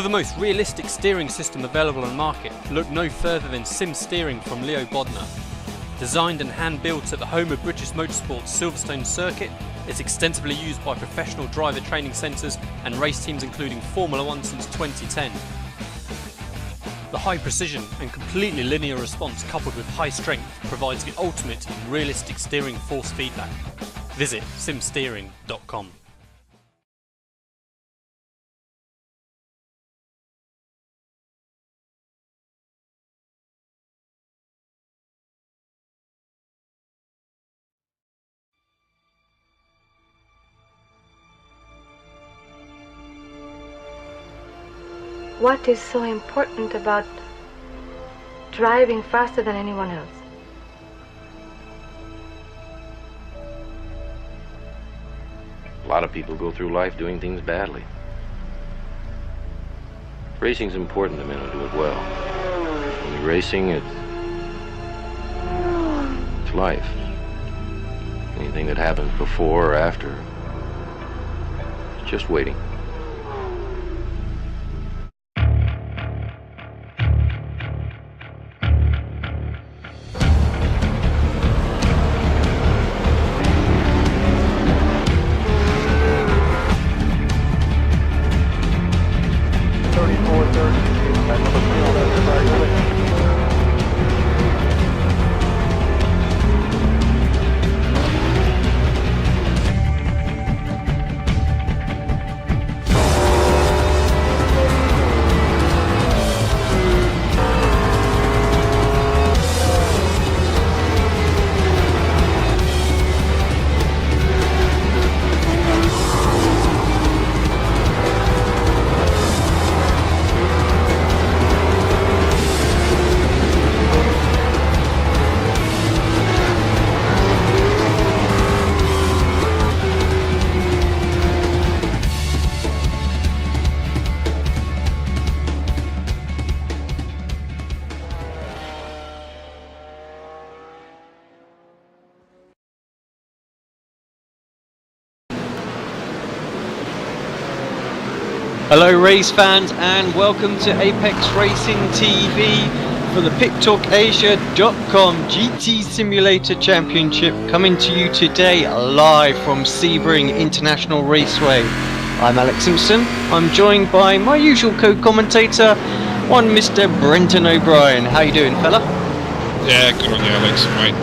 For the most realistic steering system available on the market, look no further than Sim Steering from Leo Bodnar. Designed and hand-built at the home of British Motorsport's Silverstone circuit, it's extensively used by professional driver training centres and race teams including Formula 1 since 2010. The high precision and completely linear response coupled with high strength provides the ultimate in realistic steering force feedback. Visit simsteering.com. What is so important about driving faster than anyone else? A lot of people go through life doing things badly. Racing's important to men who do it well. When you're racing, it's life. Anything that happens before or after, it's just waiting. Hello race fans and welcome to Apex Racing TV for the PitTalk.Asia.com GT Simulator Championship, coming to you today live from Sebring International Raceway. I'm Alex Simpson. I'm joined by my usual co-commentator, one Mr. Brenton O'Brien. How you doing, fella? Yeah, good on you, Alex, mate.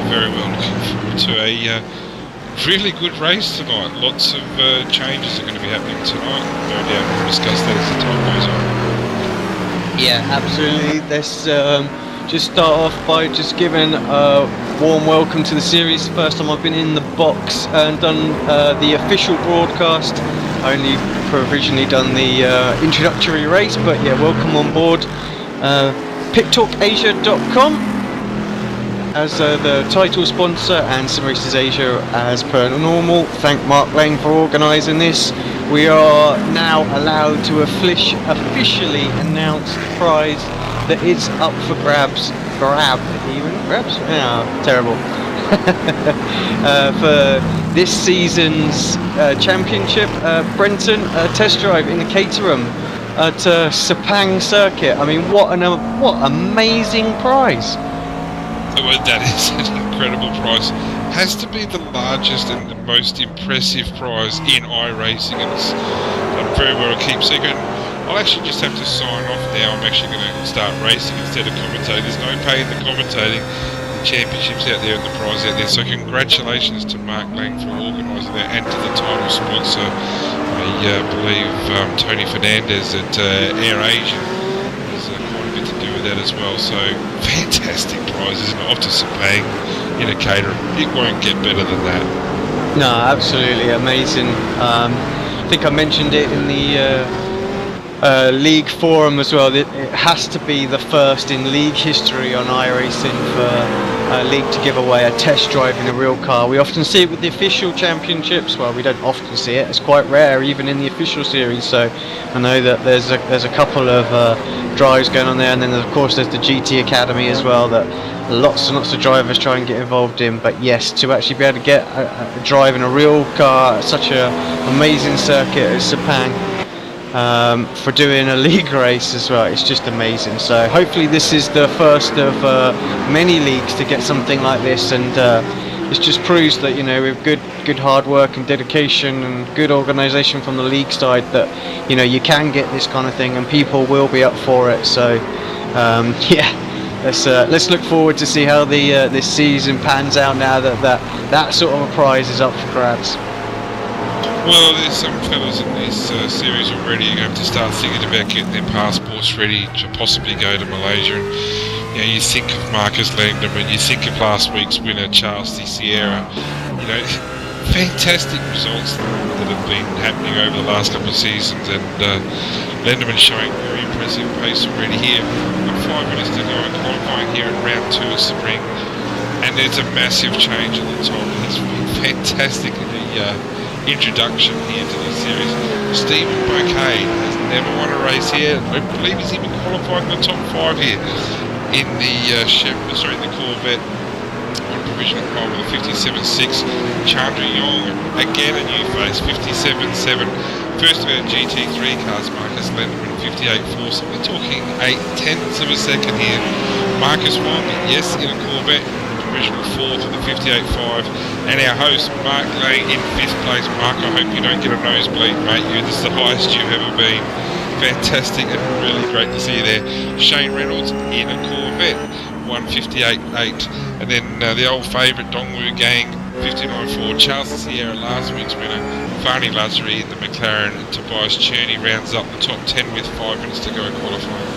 Very well looking forward to a really good race tonight. Lots of changes are going to be happening tonight. No doubt we'll discuss that as the time goes on. Yeah, absolutely. Let's just start off by just giving a warm welcome to the series. First time I've been in the box and done the official broadcast. I only provisionally done the introductory race, but yeah, welcome on board. PitTalk.Asia.com as the title sponsor, and Sim Races Asia as per normal. Thank Mark Lane for organising this. We are now allowed to officially announce the prize that is up for grabs. Grabs? Yeah, terrible. For this season's championship, Brenton, test drive in the Caterham at Sepang circuit. I mean, what amazing prize! Well, that is an incredible prize. Has to be the largest and the most impressive prize in iRacing, and it's done very well to keep secret. I'll actually just have to sign off now. I'm actually going to start racing instead of commentating. There's no pay in the commentating. The championship's out there and the prize out there. So congratulations to Mark Lang for organising that, and to the title sponsor. I believe Tony Fernandez at AirAsia has quite a bit to do with that as well. So fantastic prizes, and off to Sebring in a Caterham. It won't get better than that. No, absolutely amazing. I think I mentioned it in the league forum as well. It has to be the first in league history on iRacing for a league to give away a test drive in a real car. We often see it with the official championships. Well, we don't often see it. It's quite rare, even in the official series. So I know that there's a couple of drives going on there, and then of course there's the GT Academy as well that lots and lots of drivers try and get involved in. But yes, to actually be able to get a drive in a real car at such an amazing circuit as Sepang, for doing a league race as well. It's just amazing. So hopefully this is the first of many leagues to get something like this, and it just proves that, you know, with good hard work and dedication and good organisation from the league side, that, you know, you can get this kind of thing and people will be up for it. So yeah, let's look forward to see how the this season pans out now that sort of a prize is up for grabs. Well, there's some fellas in this series already who have to start thinking about getting their passports ready to possibly go to Malaysia. And, you know, you think of Marcus Langdon, you think of last week's winner, Charles de Sierra. You know, fantastic results that have been happening over the last couple of seasons, and Lenderman showing very impressive pace already here. We've got 5 minutes to go in qualifying here in round 2 at Sebring, and there's a massive change at the top. It's been fantastic in the introduction here to this series. Stephen Bouquet has never won a race here. I believe he's even qualified in the top 5 here in the the Corvette on provisional pole with a 57.6. Chandra Yong, again a new face, 57.7. First of our GT3 cars, Marcus Lenderman, 58.4. So we're talking 8/10 of a second here. Marcus Wong, yes, in a Corvette, provisional 4th with a 58.5. And our host, Mark Lang, in 5th place. Mark, I hope you don't get a nosebleed, mate. This is the highest you've ever been. Fantastic and really great to see you there. Shane Reynolds in a Corvette, 158.8. And then the old favourite Dongwu Gang, 59.4. Charles Sierra, last week's winner. Varney Lazari in the McLaren. And Tobias Cherney rounds up the top 10 with 5 minutes to go qualifying.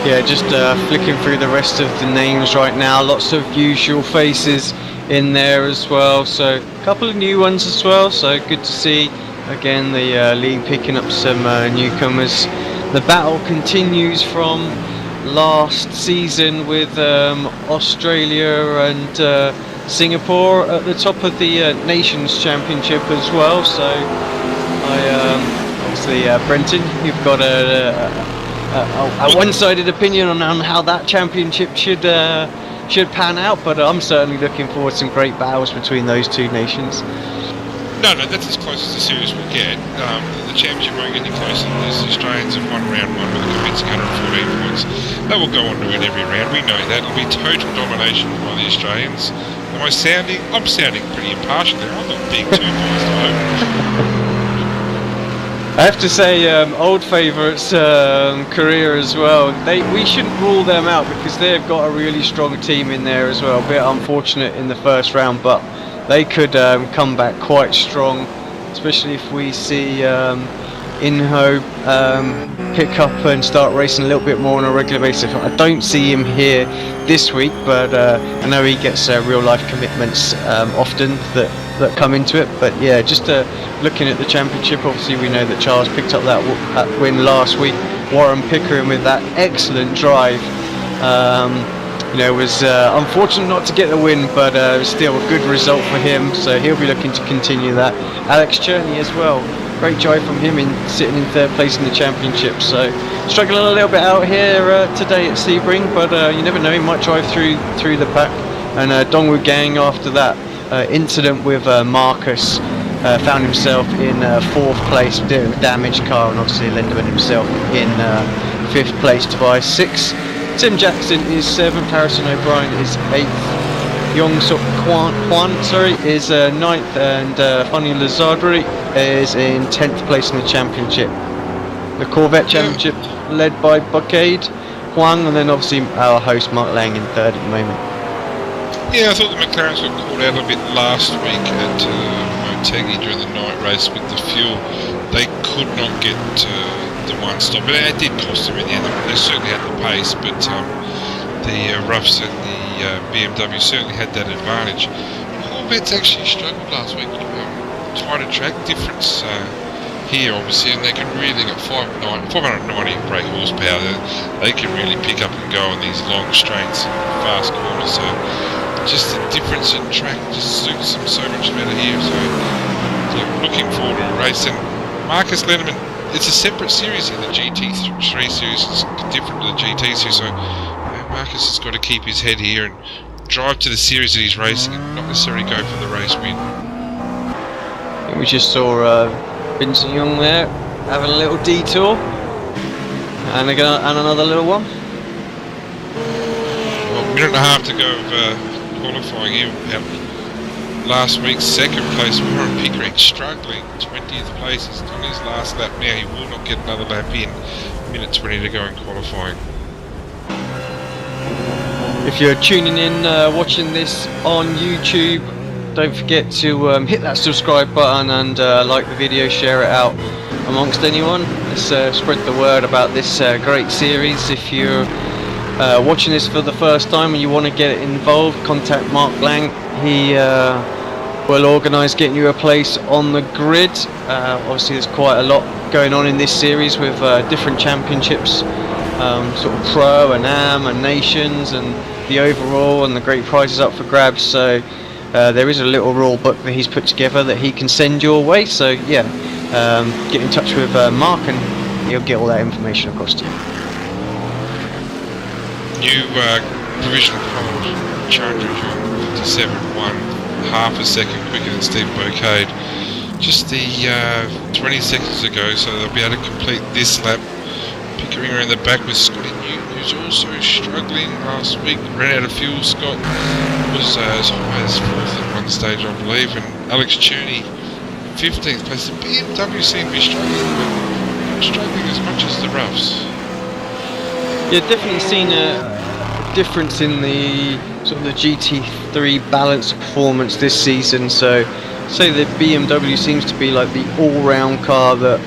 Yeah, just flicking through the rest of the names right now. Lots of usual faces in there as well. So a couple of new ones as well. So good to see. Again, the league picking up some newcomers. The battle continues from last season with Australia and Singapore at the top of the Nations Championship as well. So obviously Brenton, you've got a one-sided opinion on how that championship should pan out, but I'm certainly looking forward to some great battles between those two nations. No, that's as close as the series will get. The championship won't get any closer. The Australians have won round 1 with a convincing 114 points. They will go on to win every round. We know that. It'll be total domination by the Australians. I'm sounding pretty impartial there. I'm not being too biased, I hope. I have to say, old favourites Korea as well. We shouldn't rule them out because they've got a really strong team in there as well. A bit unfortunate in the first round, but they could come back quite strong, especially if we see Inho pick up and start racing a little bit more on a regular basis. I don't see him here this week, but I know he gets real life commitments often that come into it. But yeah, just looking at the championship, obviously we know that Charles picked up that win last week. Warren Pickering with that excellent drive. Was unfortunate not to get the win, but still a good result for him, so he'll be looking to continue that. Alex Cherney as well, great drive from him in sitting in 3rd place in the championship, so struggling a little bit out here today at Sebring, but you never know, he might drive through the pack. And Dongwu Gang, after that incident with Marcus, found himself in 4th place with a damaged car, and obviously Lenderman himself in 5th place. Tobias 6th. Tim Jackson is 7th, Harrison O'Brien is 8th, Yong Sok Kwan is 9th, and Funny Lazardri is in 10th place in the championship. The Corvette championship led by Buckade, Huang, and then obviously our host Mark Lang in 3rd at the moment. Yeah, I thought the McLarens got caught out a bit last week at Motegi during the night race with the fuel. They could not get the one stop, but it did cost them in the end. They certainly had the pace, but the roughs and the BMW certainly had that advantage. Corvettes actually struggled last week. Tighter track difference here, obviously, and they got 590 brake horsepower. They can really pick up and go on these long straights, fast corners. So just the difference in track just suits them so much better here. So looking forward to a race. And Marcus Lenderman, it's a separate series here. The GT3 series is different to the GT series, so Marcus has got to keep his head here and drive to the series that he's racing and not necessarily go for the race win. We just saw Vincent Young there having a little detour, and another little one. Well, a minute and a half to go of qualifying here. Last week's second place, Warren Pickering struggling, 20th place. He's on his last lap now. He will not get another lap in. Minute 20 to go in qualifying. If you're tuning in, watching this on YouTube, don't forget to hit that subscribe button and like the video, share it out amongst anyone. Let's spread the word about this great series. If you're watching this for the first time and you want to get involved, contact Mark Lang. He will organise getting you a place on the grid. Obviously there's quite a lot going on in this series with different championships, sort of Pro and Am and Nations and the overall, and the great prizes up for grabs. So there is a little rule book that he's put together that he can send your way. So yeah, get in touch with Mark and he'll get all that information across to you. New provisional pole, Chandra 57.1, half a second quicker than Steve Bocade. Just the 20 seconds ago, so they'll be able to complete this lap. Pickering around the back with Scotty Newton, who's also struggling last week. Ran out of fuel. Scott was as high as 4th at one stage, I believe, and Alex Cherney 15th place. The BMW seem to be struggling, but not struggling as much as the roughs. Yeah, definitely seen a difference in the sort of the GT3 balance of performance this season. So, say the BMW seems to be like the all-round car that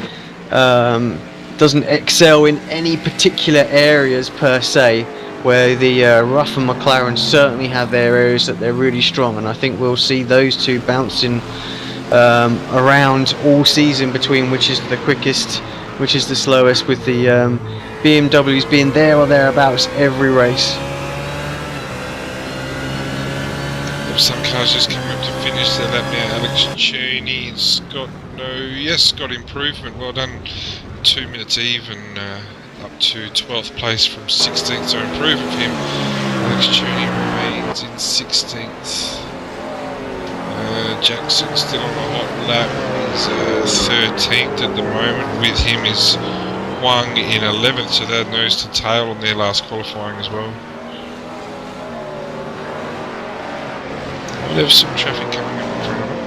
doesn't excel in any particular areas per se, where the Rough and McLaren certainly have their areas that they're really strong, and I think we'll see those two bouncing around all season between which is the quickest, which is the slowest, with the BMWs being there or thereabouts every race. Some cars just coming up to finish their lap now. Alex Cherney and Scott, Scott improvement, well done. 2 minutes even, up to 12th place from 16th, so improvement for him. Alex Cherney remains in 16th. Jackson still on a hot lap, he's 13th at the moment. With him is Huang in 11th, so they're nose to tail on their last qualifying as well. There's some traffic coming up in front of them.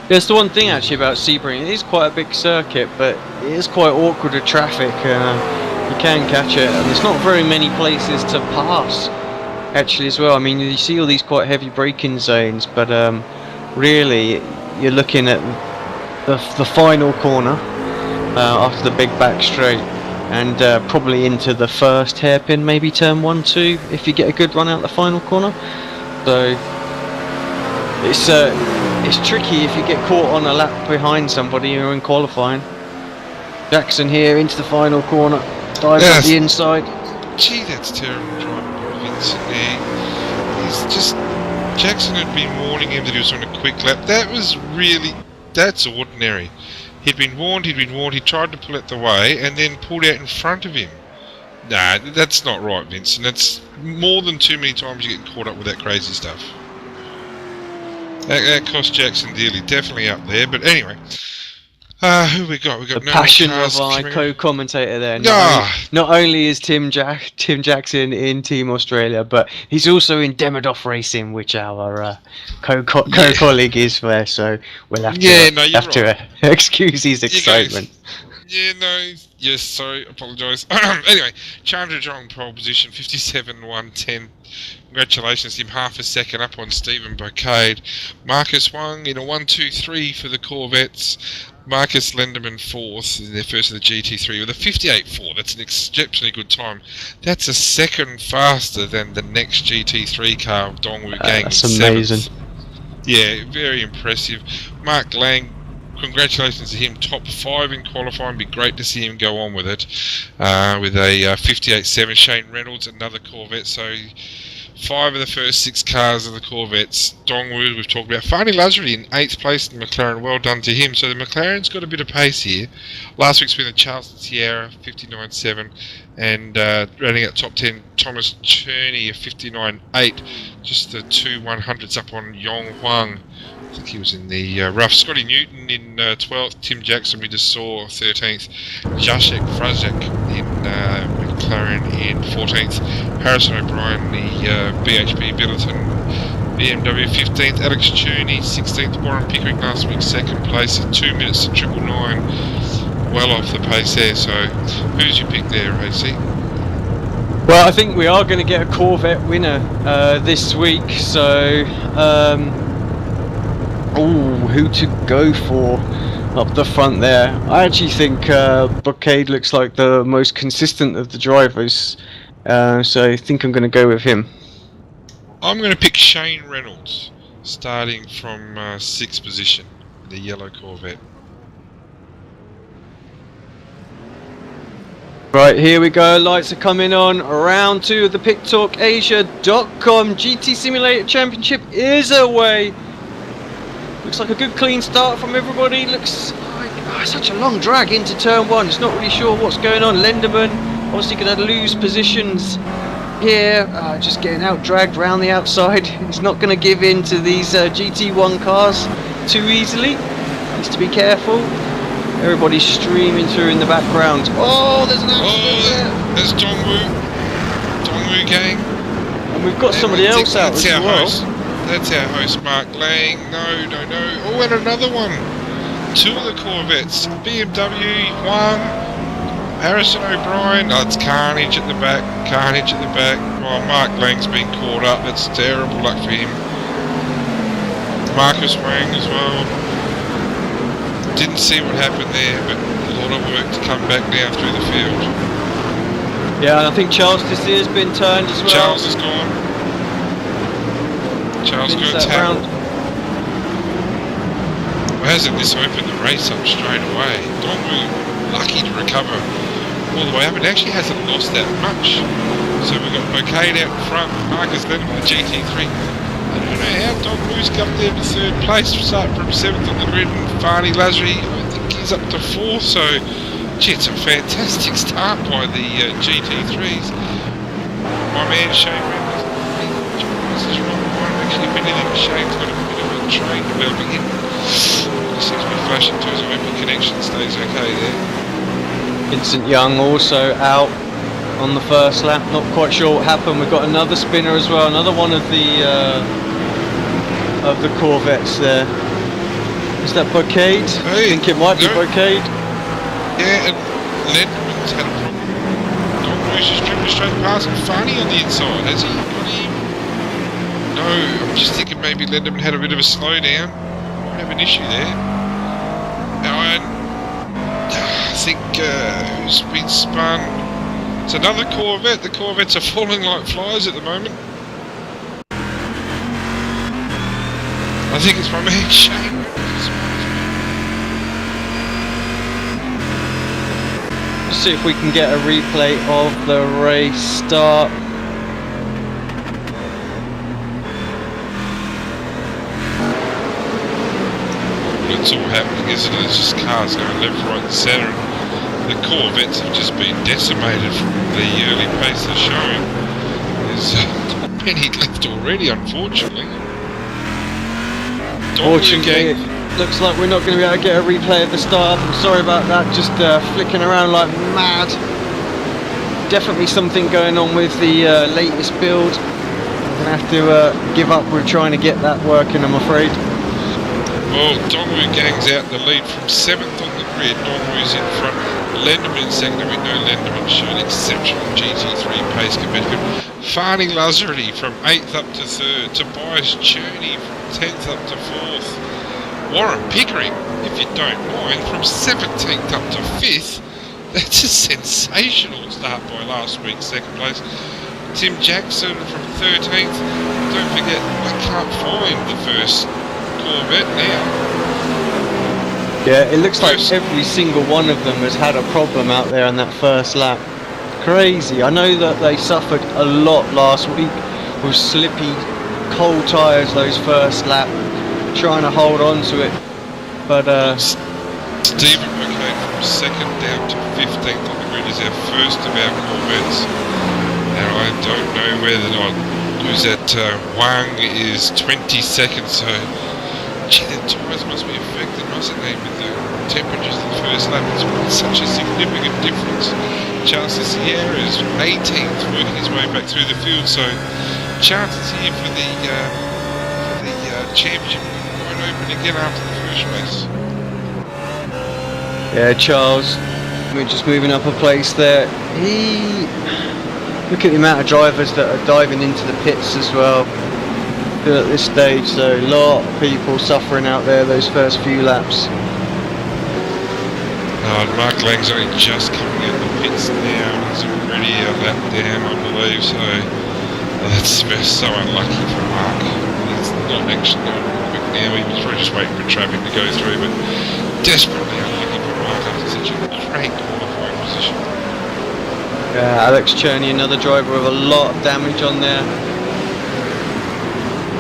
There's the one thing actually about Sebring, it is quite a big circuit, but it is quite awkward with traffic. You can catch it, and there's not very many places to pass actually as well. I mean, you see all these quite heavy braking zones, but really you're looking at the final corner after the big back straight, and probably into the first hairpin, maybe turn 1, 2, if you get a good run out the final corner. So it's tricky if you get caught on a lap behind somebody or in qualifying. Jackson here into the final corner, dives up the inside. Gee, that's terrible driving by Vincent there. He's just, Jackson had been warning him that he was on a quick lap. That's ordinary. He'd been warned, he tried to pull it the way and then pulled out in front of him. Nah, that's not right, Vincent. That's more than too many times you get caught up with that crazy stuff. That cost Jackson dearly, definitely up there. But anyway, who we got? We got the passion of our co-commentator there. Not only is Tim Jackson in Team Australia, but he's also in Demidov Racing, which our co-colleague is there. So we'll have to excuse his excitement. Yes, sorry, apologise. Anyway, Chandra Jong pole position, 57.110. Congratulations to him, half a second up on Stephen Bocade. Marcus Wang in a 1-2-3 for the Corvettes. Marcus Lenderman 4th in their first of the GT3 with a 58.4. That's an exceptionally good time. That's a second faster than the next GT3 car, Dongwu Gang. That's amazing. 7th. Yeah, very impressive. Mark Lang, congratulations to him, top 5 in qualifying. Be great to see him go on with it. With a 58.7. Shane Reynolds, another Corvette. So 5 of the first 6 cars of the Corvettes. Dongwood, we've talked about. Farney Lazary in 8th place in the McLaren. Well done to him. So the McLaren's got a bit of pace here. Last week's been the Charleston Sierra, 59.7. And running at top 10, Thomas Cherney, a 59.8. Just the 2 100s up on Yong Huang. I think he was in the rough. Scotty Newton in 12th. Tim Jackson, we just saw, 13th. Jacek Frazek in McLaren in 14th. Harrison O'Brien, the BHP Billiton BMW 15th. Alex Cherney, 16th. Warren Pickering last week, 2nd place at 2 minutes to 999. Well off the pace there. So, who's your pick there, AC? Well, I think we are going to get a Corvette winner this week. So, who to go for up the front there? I actually think Brocade looks like the most consistent of the drivers. So I think I'm going to go with him. I'm going to pick Shane Reynolds, starting from 6th position, the yellow Corvette. Right, here we go. Lights are coming on. Round 2 of the PitTalk Asia.com GT Simulator Championship is away. Looks like a good clean start from everybody. Looks like such a long drag into turn 1. It's not really sure what's going on. Lenderman obviously going to lose positions here. Just getting out dragged round the outside. He's not going to give in to these GT1 cars too easily. Needs to be careful. Everybody's streaming through in the background. Oh, there's an accident there. There's Dongwu gang. And we've got somebody else out as well. That's our host, Mark Lang. No. Oh, and another one. 2 of the Corvettes. BMW, 1. Harrison O'Brien. Oh, it's carnage at the back. Oh, Mark Lang's been caught up. That's terrible luck for him. Marcus Wang as well. Didn't see what happened there, but a lot of work to come back now through the field. Yeah, and I think Charles Dessier's been turned as well. Charles is gone. Charles got tackled. Well, hasn't this opened the race up straight away? Dongwu lucky to recover all the way up. It actually hasn't lost that much. So we've got Bocade out in front, Marcus Lennon with the GT3. I don't know how Dongwu's come there to 3rd place, starting from 7th on the grid, and Farney Lazary, I think he's up to 4th, so gee, it's a fantastic start by the GT3s. My man Shane Reynolds, this is wrong. Actually, if anything, Shane's got a bit of a train developing in. He seems to be flashing to us. I hope the connection stays okay there. Vincent Young also out on the first lap. Not quite sure what happened. We've got another spinner as well. Another one of the Corvettes there. Is that Bocade? Hey, I think it might be Bocade. Yeah, and Lenderman's had a problem. Dongwu's just driven straight past and Farney on the inside. Has he got him? No, I'm just thinking maybe Lenderman had a bit of a slowdown. Might have an issue there. And I think who's been spun? It's another Corvette. The Corvettes are falling like flies at the moment. I think it's my man Shane. Let's see if we can get a replay of the race start. It's all happening, isn't it? It's just cars going left, right and centre. The Corvettes have just been decimated from the early pace they're showing. There's not many left already, unfortunately. Fortunately, it looks like we're not going to be able to get a replay of the start. I'm sorry about that, just flicking around like mad. Definitely something going on with the latest build. I'm going to have to give up with trying to get that working, I'm afraid. Well, Dongwu gang's out in the lead from 7th on the grid. Dongwu's in front. Lenderman second. We know Lenderman showed exceptional GT3 pace competitive. Farney Lazary from 8th up to 3rd. Tobias Cherney from 10th up to 4th. Warren Pickering, if you don't mind, from 17th up to 5th. That's a sensational start by last week's 2nd place. Tim Jackson from 13th. Don't forget, I can't find the first Corvette now. Yeah, it looks like every single one of them has had a problem out there in that first lap. Crazy. I know that they suffered a lot last week with slippy, cold tyres those first lap, trying to hold on to it. But Stephen Bocade from 2nd down to 15th on the grid is our first of our Corvettes. Now I don't know whether or not who's that Wang is 20 seconds, so gee, the tyres must be affected, mustn't they, with the temperatures of the first lap. It's made such a significant difference. Charles Sierra is 18th, working his way back through the field, so chances here for the championship won't open again after the first race. Yeah, Charles, we're just moving up a place there. Look at the amount of drivers that are diving into the pits as well at this stage, so a lot of people suffering out there those first few laps. Mark Lang's only just coming out of the pits now, and he's already a lap down, I believe, so that's so unlucky for Mark. He's not actually going quick now, he was probably just waiting for traffic to go through, but desperately unlucky for Mark after such a great qualifying position. Alex Cherney, another driver with a lot of damage on there.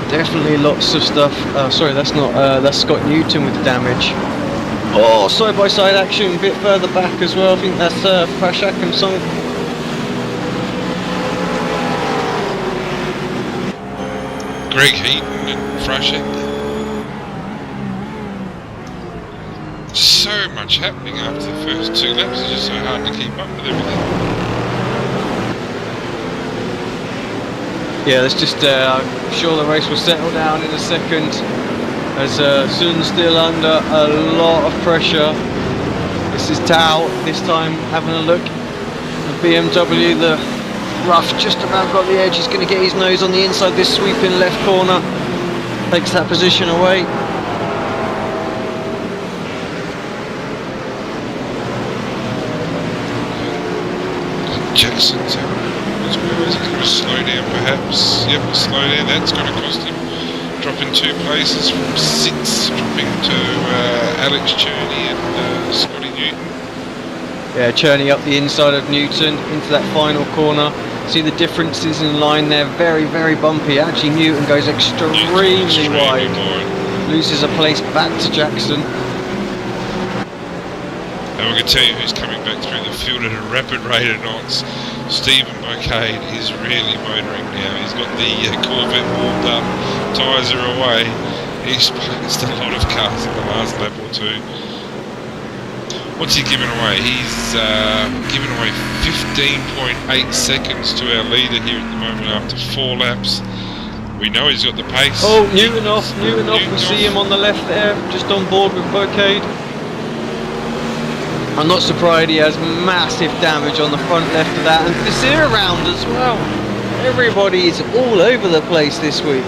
Definitely lots of stuff. Sorry, that's not. That's Scott Newton with the damage. Oh, side-by-side action a bit further back as well. I think that's Prashak and Song. Greg Heaton and Prashak. So much happening after the first two laps. It's just so hard to keep up with everything. Yeah, let's just, I'm sure the race will settle down in a second, as Sun's still under a lot of pressure. This is Tao, this time having a look. The BMW, the rough just about got the edge. He's going to get his nose on the inside, this sweeping left corner. Takes that position away. Jackson's out. He's going to slow down perhaps. Yep, slow down. That's going to cost him. Dropping 2 places from 6, dropping to Alex Cherney and Scotty Newton. Yeah, Cherney up the inside of Newton into that final corner. See the differences in line there, very, very bumpy. Actually, Newton goes extremely wide. Loses a place back to Jackson. And we're going to tell you who's coming back through the field at a rapid rate of knots. Stephen Bocade is really motoring now. He's got the Corvette warmed up, tyres are away. He's passed a lot of cars in the last lap or two. What's he given away? He's given away 15.8 seconds to our leader here at the moment after 4 laps. We know he's got the pace. Oh, Newton off. We see him on the left there, just on board with Bocade. I'm not surprised he has massive damage on the front left of that, and Desir around as well. Everybody is all over the place this week.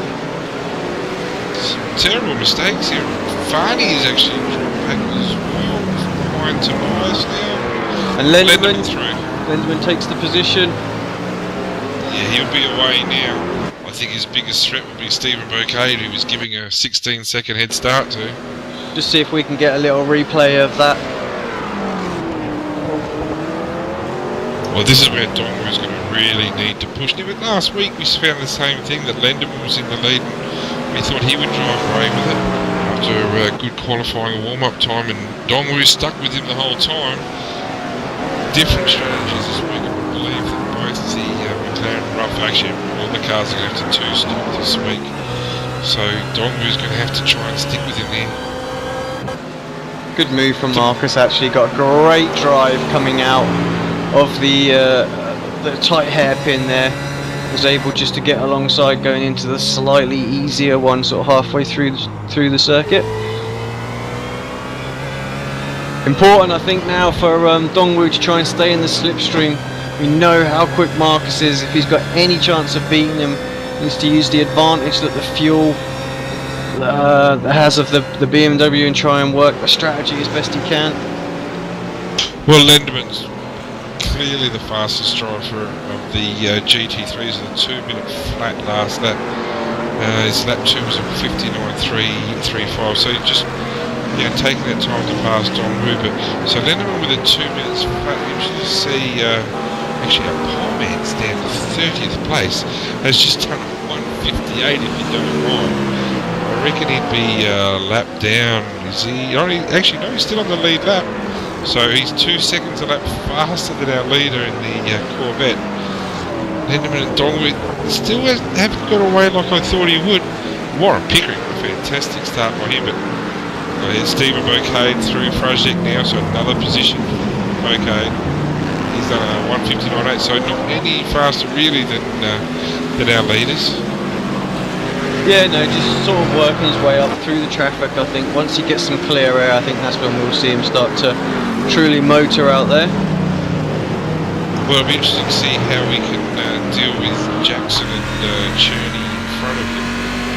Some terrible mistakes here. Varney is actually dropped back as well, behind Tobias now. And Lenderman takes the position. Yeah, he'll be away now. I think his biggest threat would be Stephen Bocade, who was giving a 16-second head start to. Just see if we can get a little replay of that. Well, this is where Dongwu is going to really need to push. But last week we found the same thing, that Lenderman was in the lead and we thought he would drive away with it after a good qualifying warm-up time, and Dongwu stuck with him the whole time. Different strategies this week. I believe that both the McLaren rough, actually all the cars are going to have to two-stop this week. So Dongwu is going to have to try and stick with him there. Good move from Marcus, actually. Got a great drive coming out of the tight hairpin there. Was able just to get alongside going into the slightly easier one sort of halfway through the circuit. Important, I think, now for Dongwu to try and stay in the slipstream. We know how quick Marcus is. If he's got any chance of beating him, he needs to use the advantage that the fuel has of the BMW and try and work the strategy as best he can. Well, Lenderman's clearly the fastest driver of the GT3s with a 2-minute flat last lap. His lap 2 was at 59.335, so he just taking that time to pass Dongwu. But so Lenderman with a 2 minutes flat, you see actually a pole man's down to 30th place, has just done 158 if you don't mind. I reckon he'd be lapped down. Is he? Actually, no, he's still on the lead lap. So he's 2 seconds a lap faster than our leader in the Corvette. Lindemann and Dongwu still haven't got away like I thought he would. Warren Pickering, a fantastic start by him, but Stephen Boucade through Frajek now, so another position for Boucade. He's done a 1:59.8, so not any faster really than our leaders. Yeah, no, just sort of working his way up through the traffic. I think once he gets some clear air, I think that's when we'll see him start to truly motor out there. Well, it'll be interesting to see how we can deal with Jackson and Cherney in front of him,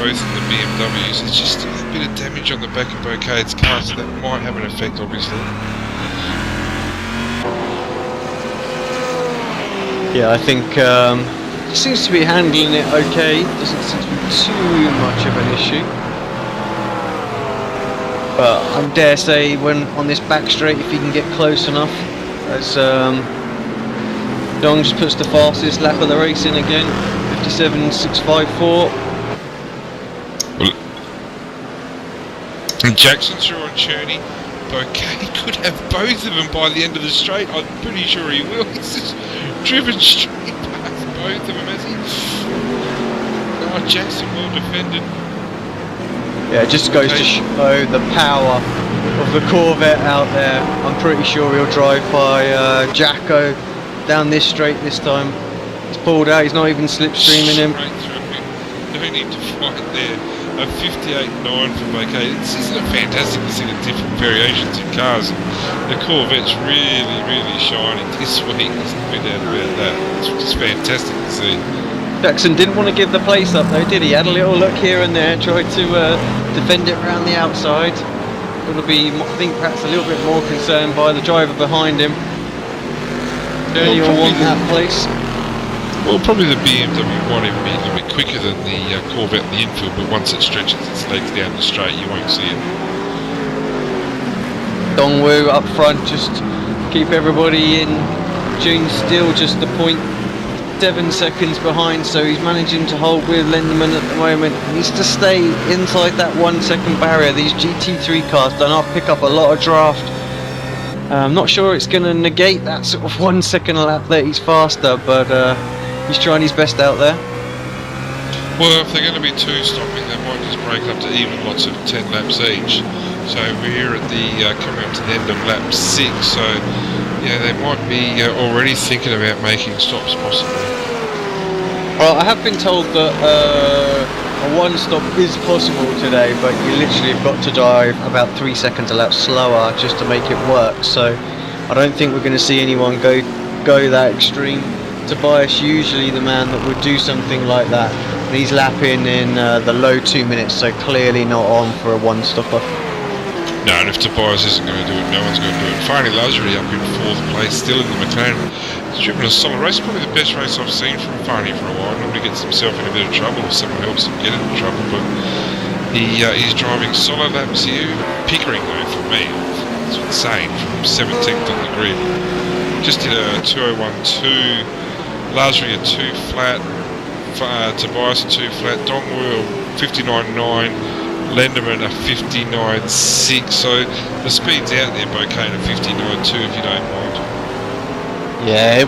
both in the BMWs. It's just a bit of damage on the back of Boucade's car, so that might have an effect, obviously. Yeah, I think he seems to be handling it okay. Doesn't seem to be too much of an issue. But I dare say, when on this back straight, if he can get close enough, as Dong just puts the fastest lap of the race in again, 57.654. Well, and Jackson's through on Cherney. Boucade could have both of them by the end of the straight. I'm pretty sure he will. He's just driven straight past both of them, has he? Oh, Jackson well defended. Yeah, it just goes to show the power of the Corvette out there. I'm pretty sure he'll drive by Jacko down this straight this time. He's pulled out, he's not even slipstreaming him. Straight through him. No need to fight there. A 58.9 for Boucade. Isn't it fantastic to see the different variations in cars? The Corvette's really, really shining this week. There's no doubt about that. It's just fantastic to see. Jackson didn't want to give the place up though, did he? Had a little look here and there, tried to defend it around the outside. Going to be, I think, perhaps a little bit more concerned by the driver behind him. Don't even want that place. Well, probably the BMW might even be a little bit quicker than the Corvette in the infield, but once it stretches its legs down the straight, you won't see it. Dongwu up front, just keep everybody in tune still, just the 0.7 seconds behind, so he's managing to hold with Lindemann at the moment. He needs to stay inside that 1 second barrier. These GT3 cars do not pick up a lot of draft. I'm not sure it's going to negate that sort of 1 second a lap that he's faster, but he's trying his best out there. Well, if they're going to be two stopping, they might just break up to even lots of 10 laps each. So we're at the coming up to the end of lap 6. So yeah, they might be already thinking about making stops possibly. Well, I have been told that a one stop is possible today, but you literally have got to drive about 3 seconds a lap slower just to make it work. So I don't think we're going to see anyone go that extreme. Tobias usually the man that would do something like that, and he's lapping in the low 2 minutes, so clearly not on for a one stopper. No, and if Tobias isn't going to do it, no one's going to do it. Finally, Luxury up in 4th place, still in the McLaren. He's driven a solid race, probably the best race I've seen from Farney for a while. Normally gets himself in a bit of trouble if someone helps him get into trouble, but he's driving solid laps here. Pickering, though, for me, it's insane, from 17th on the grid. Just did a 2:01.2, Luxury a 2 flat, Tobias a 2 flat, Dongwu 59.9, Lindemann a 59.6, so the speed's out there, Boucade a 59.2 if you don't mind. Yeah,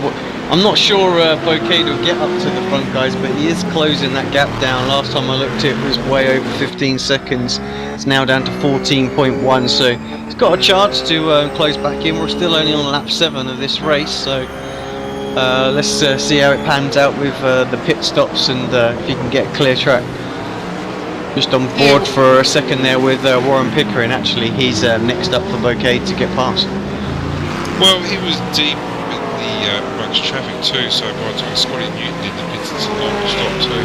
I'm not sure Boucade will get up to the front guys, but he is closing that gap down. Last time I looked it was way over 15 seconds. It's now down to 14.1, so he's got a chance to close back in. We're still only on lap 7 of this race, so let's see how it pans out with the pit stops and if he can get a clear track. Just on board for a second there with Warren Pickering. Actually, he's next up for Boucade to get past. Well, he was deep in the much traffic too, so by the time Scotty Newton did the pits, it's a long stop too.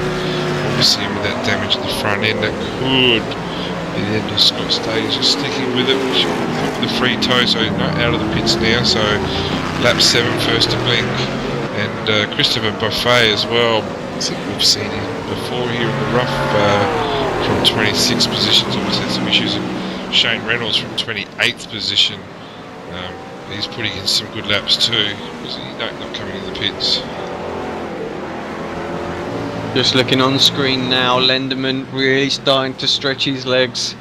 Obviously, with that damage at the front end, that could be the end of Scott Stage. Just sticking with it, the free toe, so not out of the pits now. So lap 7 first to blink, and Christopher Buffet as well. I think we've seen him before here in the rough. From 26th position, always had some issues, and Shane Reynolds from 28th position. He's putting in some good laps too, because he's not coming in the pits. Just looking on screen now, Lindemann really starting to stretch his legs.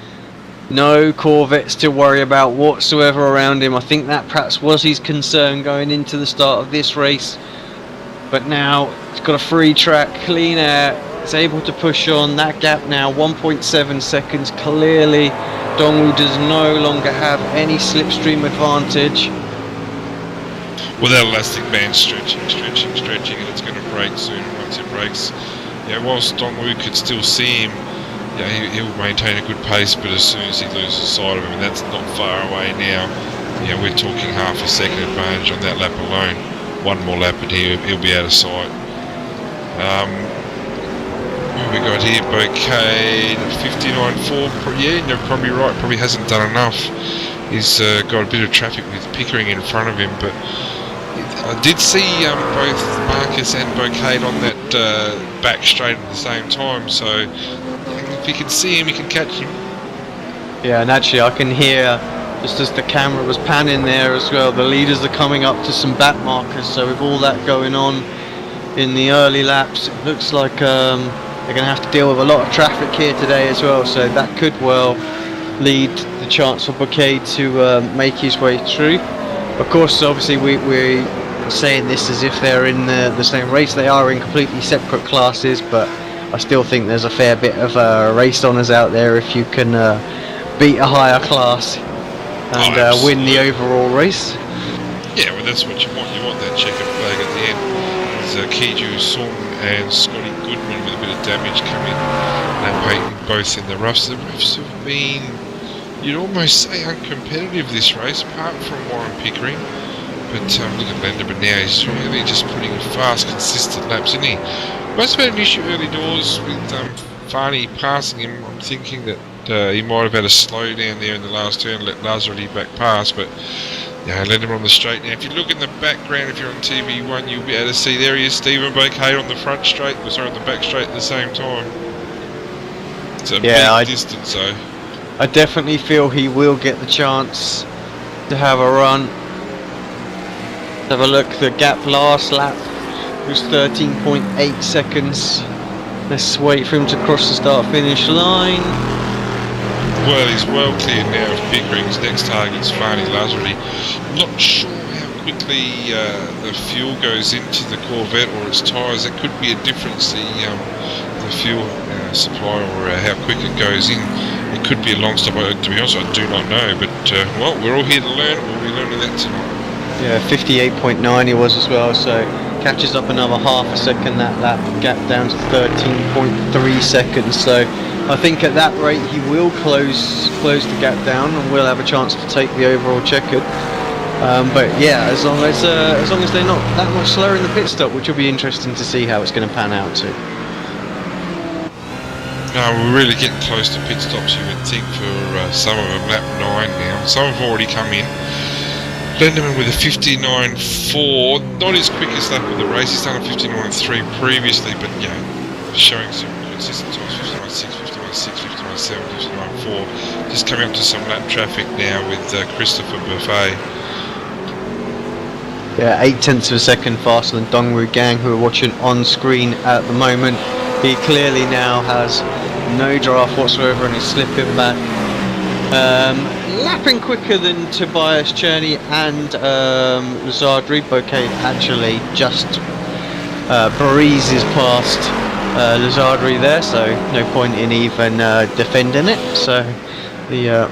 No Corvettes to worry about whatsoever around him. I think that perhaps was his concern going into the start of this race. but now it's got a free track, clean air. It's able to push on. That gap now 1.7 seconds. Clearly, Dongwoo does no longer have any slipstream advantage. Well, that elastic band stretching, and it's going to break soon. Once it breaks, whilst Dongwoo could still see him, he'll maintain a good pace. But as soon as he loses sight of him, and that's not far away now, we're talking half a second advantage on that lap alone. One more lap and he'll be out of sight. What we got here? Bouquet 59.4. You're probably right. Probably hasn't done enough. He's got a bit of traffic with Pickering in front of him, but I did see both Marcus and Bouquet on that back straight at the same time. So if you can see him, you can catch him. Yeah, and actually I can hear, just as the camera was panning there as well, the leaders are coming up to some back markers. So with all that going on in the early laps, it looks like they're going to have to deal with a lot of traffic here today as well. So that could well lead the chance for Bouquet to make his way through. Of course, obviously we're saying this as if they're in the same race. They are in completely separate classes, but I still think there's a fair bit of race honours out there if you can beat a higher class and win the overall race. Yeah, well, that's what you want. You want that checkered flag at the end. There's Kiju Song and Scotty Goodman with a bit of damage coming. Peyton both in the roughs. The roughs have been, you'd almost say, uncompetitive this race, apart from Warren Pickering. But look at Lenderman now, he's really just putting fast, consistent laps, isn't he? Must have had an issue early doors with Farney passing him. I'm thinking that he might have had a slow down there in the last turn and let Lazarity back pass, but Lenderman on the straight. Now, if you look in the background, if you're on TV1, you'll be able to see there he is, Stephen Bouquet on the front straight, on the back straight at the same time. It's a big distance, though. I definitely feel he will get the chance to have a run. Have a look, the gap last lap was 13.8 seconds. Let's wait for him to cross the start-finish line. Well, he's well cleared now of Pickering's next target's Farney Lazarity. I'm not sure how quickly the fuel goes into the Corvette or its tyres. That could be a difference, the fuel supply, or how quick it goes in. It could be a long stop. To be honest, I do not know. But, well, we're all here to learn. We'll be learning that tonight. Yeah, 58.9 he was as well, so catches up another half a second, that lap gap down to 13.3 seconds. So I think at that rate he will close the gap down and will have a chance to take the overall checkered. But yeah, as long as they're not that much slower in the pit stop, which will be interesting to see how it's going to pan out too. No, we're really getting close to pit stops, you would think, for some of them. Lap 9 now. Some have already come in. Lenderman with a 59.4, not his quickest lap of the race. He's done a 59.3 previously, but showing some consistent times. 59.6, 59.6, 59.7, 59.4. Just coming up to some lap traffic now with Christopher Buffet. Yeah, 0.8 of a second faster than Dongwoo Gang, who are watching on screen at the moment. He clearly now has no draft whatsoever and is slipping back. Lapping quicker than Tobias Cherney and Lazardry. Bouquet actually just breezes past Lazardry there, so no point in even defending it. So the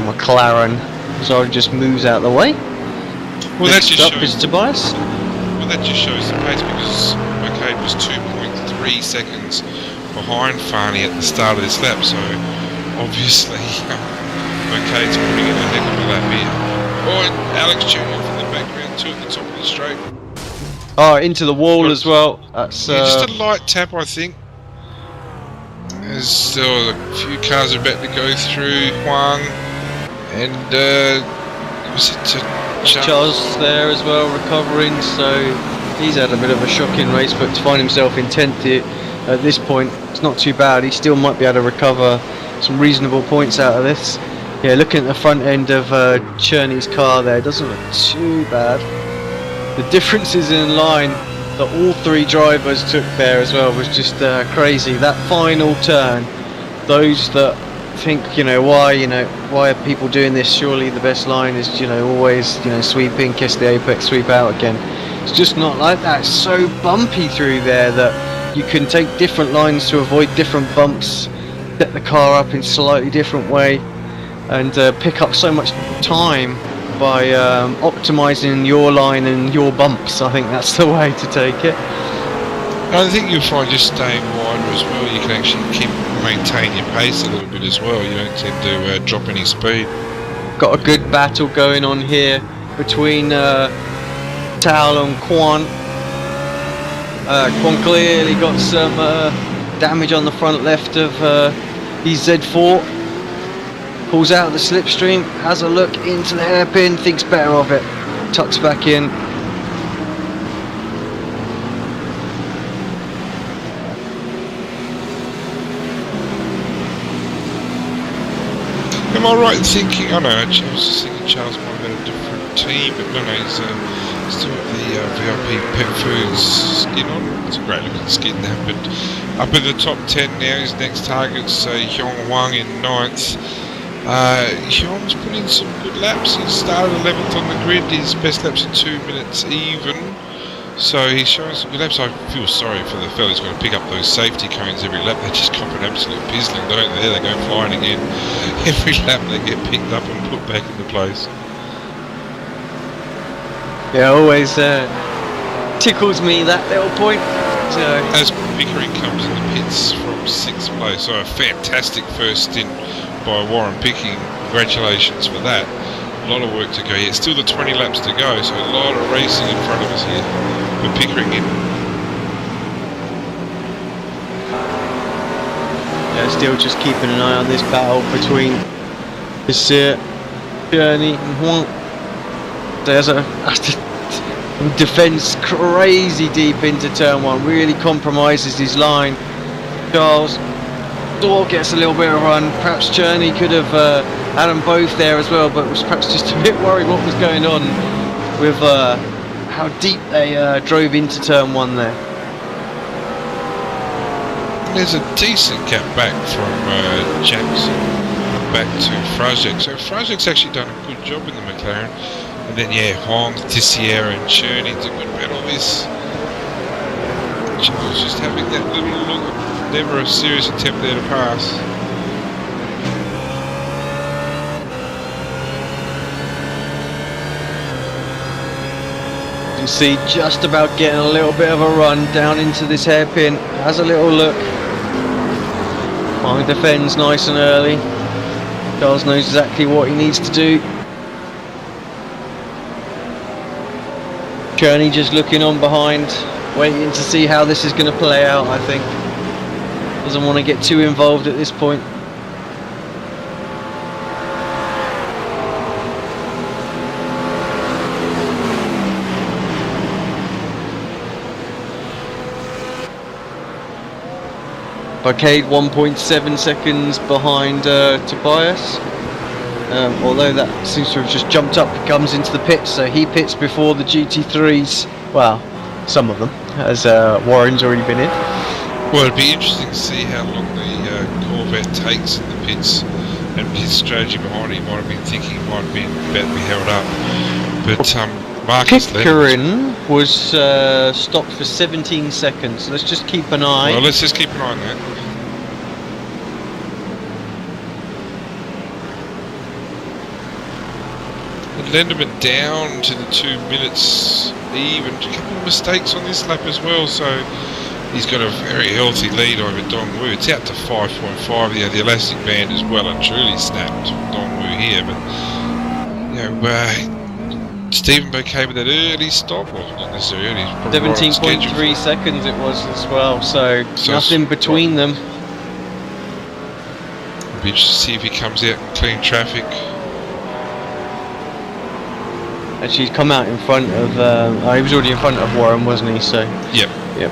McLaren Lazardry just moves out of the way. Well, Next up is Tobias. Well, that just shows the pace, because Bouquet was 2.3 seconds behind Farney at the start of this lap, so obviously Bouquet's putting in a heck of a lap here. Oh, and Alex Jr. from the background too at the top of the straight. Oh, into the wall as well. That's just a light tap, I think. There's still a few cars about to go through. Huang and was it Charles there as well, recovering. So he's had a bit of a shocking race, but to find himself in 10th at this point, it's not too bad. He still might be able to recover some reasonable points out of this. Yeah, looking at the front end of Cherney's car there, it doesn't look too bad. The differences in line that all three drivers took there as well was just crazy. That final turn, those that think, why are people doing this? Surely the best line is, always, sweep in, kiss the apex, sweep out again. It's just not like that. It's so bumpy through there that you can take different lines to avoid different bumps, set the car up in a slightly different way, and pick up so much time by optimizing your line and your bumps. I think that's the way to take it. I think you'll find just staying wider as well, you can actually maintain your pace a little bit as well. You don't tend to drop any speed. Got a good battle going on here between Tal and Quan. Quan clearly got some damage on the front left of his Z4. Pulls out of the slipstream, has a look into the hairpin, thinks better of it, tucks back in. Am I right in thinking? I know, I was just thinking Charles might have had a different team, but no, he's still got the VIP Pet Foods skin on. It's a great looking skin that, but up in the top 10 now, his next target's Hyung Wang in 9th. Hyung's put in some good laps. He started 11th on the grid, his best laps are 2 minutes even. So he's showing some good laps. I feel sorry for the fellas who's got to pick up those safety cones every lap. They just cop an absolute pizzling, don't they? They go flying again. Every lap they get picked up and put back into place. Yeah, always tickles me, that little point. So. As Pickering comes in the pits from 6th place, so a fantastic first stint by Warren Picking. Congratulations for that. A lot of work to go yet. Still the 20 laps to go, so a lot of racing in front of us here. With Pickering in. Yeah, still just keeping an eye on this battle between this Journey and Huang. There's a defends crazy deep into turn 1, really compromises his line. Charles Door gets a little bit of a run. Perhaps Journey could have had them both there as well, but was perhaps just a bit worried what was going on with how deep they drove into turn 1 there. There's a decent gap back from Jackson back to Frajek. So Frajek's actually done a good job in the McLaren. And then Hong, Tissier and Cherney to good battle this. Charles just having that little look. Never a serious attempt there to pass. You can see just about getting a little bit of a run down into this hairpin. Has a little look. Wang defends nice and early. Charles knows exactly what he needs to do. Cherney just looking on behind, waiting to see how this is going to play out, I think. Doesn't want to get too involved at this point. Barcade 1.7 seconds behind Tobias. Although that seems to have just jumped up, comes into the pits, so he pits before the GT3s. Well, some of them, as Warren's already been in. Well, it'd be interesting to see how long the Corvette takes in the pits, and his strategy behind it. He might have been thinking it might have been better to be held up. But Marcus Pickering was stopped for 17 seconds, so let's just keep an eye. Well, let's just keep an eye on that. Lenderman down to the 2 minutes even. A couple of mistakes on this lap as well, so he's got a very healthy lead over Dongwu. It's out to 5.5. The elastic band is well and truly snapped from Dongwu here, but Stephen Bouquet with that early stop, well, not necessarily early, 17.3 seconds it was as well, so nothing between them. It'll be interesting to see if he comes out and clean traffic. Actually, he's come out in front of. He was already in front of Warren, wasn't he? So. Yep. Yep.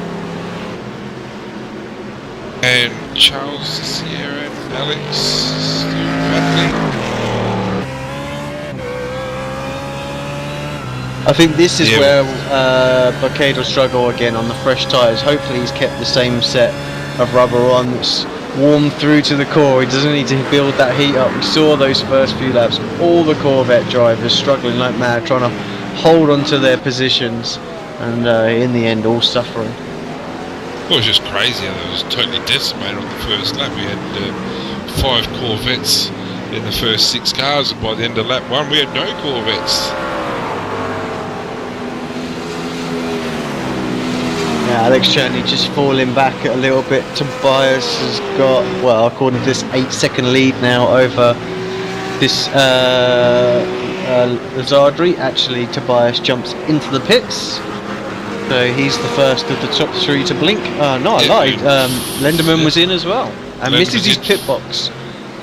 And Charles, Sierra, and Alex still battling. I think this is where Bouquet will struggle again on the fresh tyres. Hopefully, he's kept the same set of rubber on that's warmed through to the core. He doesn't need to build that heat up. We saw those first few laps, all the Corvette drivers struggling like mad, trying to hold on to their positions. and in the end all suffering. Well, it was just crazy how it was totally decimated on the first lap. We had 5 Corvettes in the first 6 cars, and by the end of lap 1 we had no Corvettes. Yeah, Alex Cherney just falling back a little bit. Tobias has got, well, according to this, 8-second lead now over this Lazardri. Actually, Tobias jumps into the pits, so he's the first of the top 3 to blink. No, I lied. Lenderman was in as well, and misses his pit box.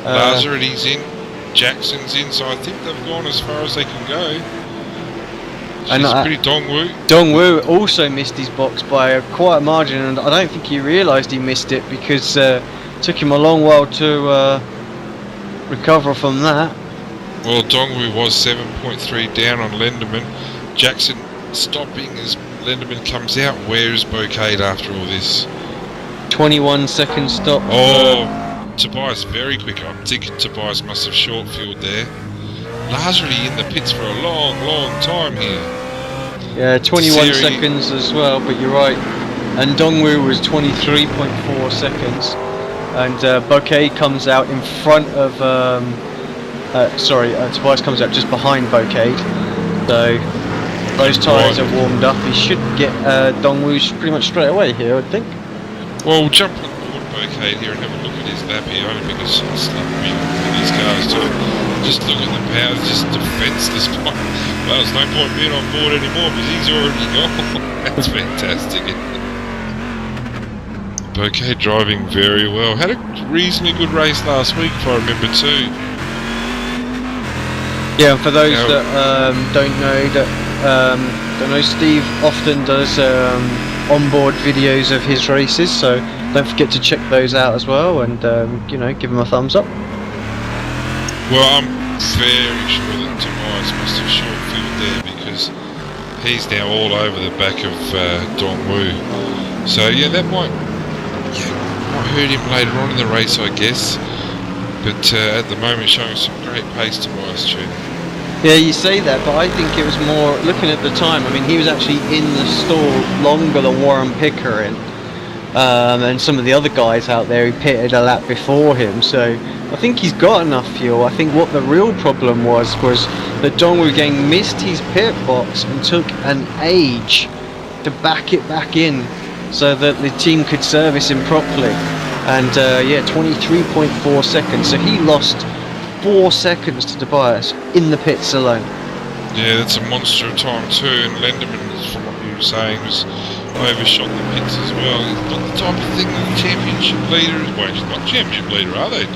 Lazardri's in, Jackson's in, so I think they've gone as far as they can go. And pretty Dongwu. Dongwu also missed his box by quite a margin, and I don't think he realised he missed it because it took him a long while to recover from that. Well, Dongwu was 7.3 down on Lenderman. Jackson stopping as Lenderman comes out. Where is Bouquet after all this? 21-second stop. Oh, Tobias very quick. I'm thinking Tobias must have short fueled there. Largely in the pits for a long, long time here. Yeah, 21 seconds as well, but you're right. And Dongwu was 23.4 seconds. And Bouquet comes out in front of... Tobias comes out just behind Bouquet. So those tyres are warmed up. He should get Dongwu pretty much straight away here, I think. Well, we'll jump on board Bouquet here and have a look at his lap here, only because it's not really in these cars too. Just look at the power, just defenceless. Well, there's no point being on board anymore because he's already gone. That's fantastic. Bouquet driving very well. Had a reasonably good race last week, if I remember too. Yeah, and for those that don't know, Steve often does onboard videos of his races, so don't forget to check those out as well, and give him a thumbs up. Well, I'm very sure that Tobias must have short filled there because he's now all over the back of Dongwu. So yeah, that might hurt him later on in the race, I guess. But at the moment, showing some great pace, Tobias Cherney. Yeah, you say that, but I think it was more looking at the time. I mean, he was actually in the stall longer than Warren Pickering, and some of the other guys out there who pitted a lap before him. So I think he's got enough fuel. I think what the real problem was that Dongwu Gang missed his pit box and took an age to back it back in so that the team could service him properly. And 23.4 seconds. So he lost 4 seconds to Tobias in the pits alone. Yeah, that's a monster of time too. And Lenderman, from what you were saying, was overshot the pits as well. It's not the type of thing that the championship leader is. Well, he's not championship leader, are they?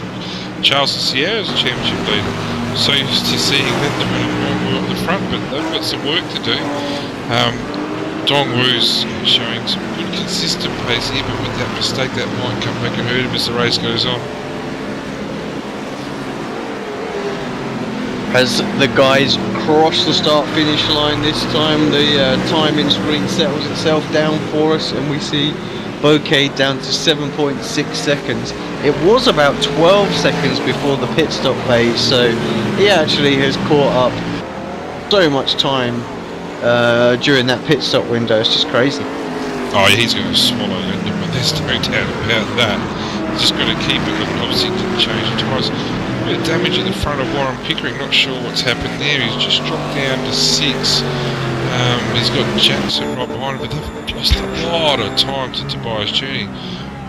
Charles Sierra's a championship leader. So used to seeing Lenderman and Dongwu up the front, but they've got some work to do. Dongwu's showing some good consistent pace here, but with that mistake that might come back and hurt him as the race goes on. As the guys cross the start-finish line this time, the timing screen settles itself down for us, and we see Bouquet down to 7.6 seconds. It was about 12 seconds before the pit stop phase, so he actually has caught up so much time during that pit stop window. It's just crazy. Oh, he's going to swallow Lenderman. There's no doubt about that. He's just got to keep it. Look, obviously he didn't change it twice. A bit of damage at the front of Warren Pickering. Not sure what's happened there. He's just dropped down to 6. He's got Jackson right behind him, but they've lost a lot of time to Tobias Cherney.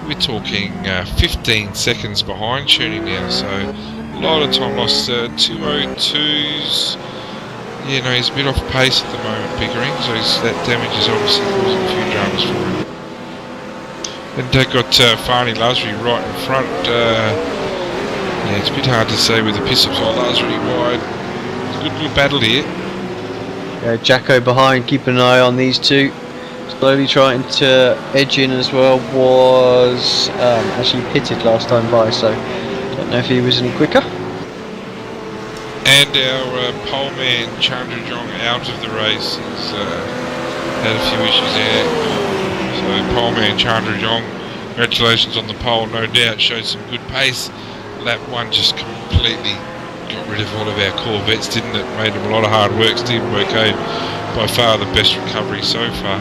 We're talking 15 seconds behind Cherney now, so a lot of time lost. 202s. Yeah, no, he's a bit off pace at the moment, Pickering, so that damage is obviously causing a few dramas for him. And they've got Farney Lazary right in front. Yeah, it's a bit hard to say with the pit-stops. Lazary wide. It's a good little battle here. Yeah, Jacko behind, keep an eye on these two. Slowly trying to edge in as well. Was actually pitted last time by, so don't know if he was any quicker. And our pole man Chandrajong out of the race. He's had a few issues there. So pole man Chandrajong, congratulations on the pole, no doubt, showed some good pace. Lap 1 just completely got rid of all of our Corvettes, didn't it? Made them a lot of hard work. Stephen Bouquet by far the best recovery so far.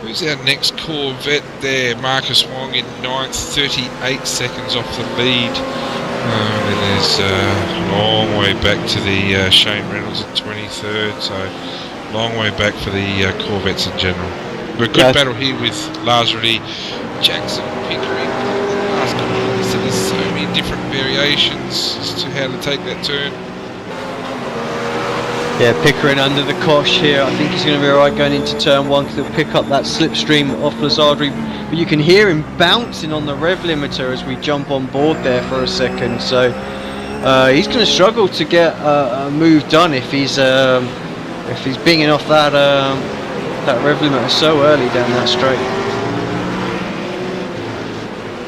Who's our next Corvette there? Marcus Wong in 9th, 38 seconds off the lead. And there's a long way back to the Shane Reynolds at 23rd, so long way back for the Corvettes in general. We're a good battle here with Lazarly, Jackson, Pickering. Last corner, so there's so many different variations as to how to take that turn. Yeah, Pickering under the cosh here. I think he's going to be alright going into turn 1 because he'll pick up that slipstream off Lazardry. But you can hear him bouncing on the rev limiter as we jump on board there for a second. So he's going to struggle to get a move done if he's binging off that rev limiter so early down that straight.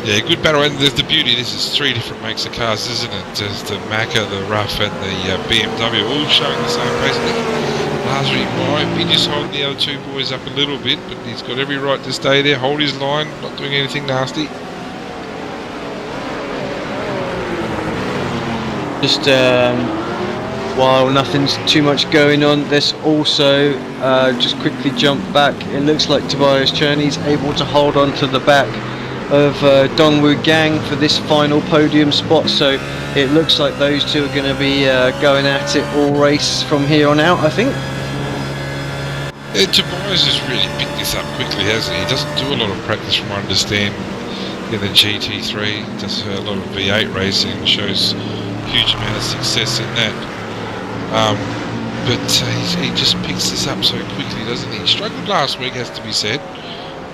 Yeah, good battle, and the beauty, this is 3 different makes of cars, isn't it? There's the Macca, the Rough and the BMW, all showing the same pace. Lazarly might be just holding the other 2 boys up a little bit, but he's got every right to stay there, hold his line, not doing anything nasty. Just while nothing's too much going on, let's also just quickly jump back. It looks like Tobias Cherney's able to hold on to the back of Dongwoo Gang for this final podium spot, so it looks like those two are going to be going at it all race from here on out, I think. Yeah, Tobias has really picked this up quickly, hasn't he? He doesn't do a lot of practice from what I understand in the GT3, he does a lot of V8 racing and shows a huge amount of success in that. But he just picks this up so quickly, doesn't he? He struggled last week, has to be said,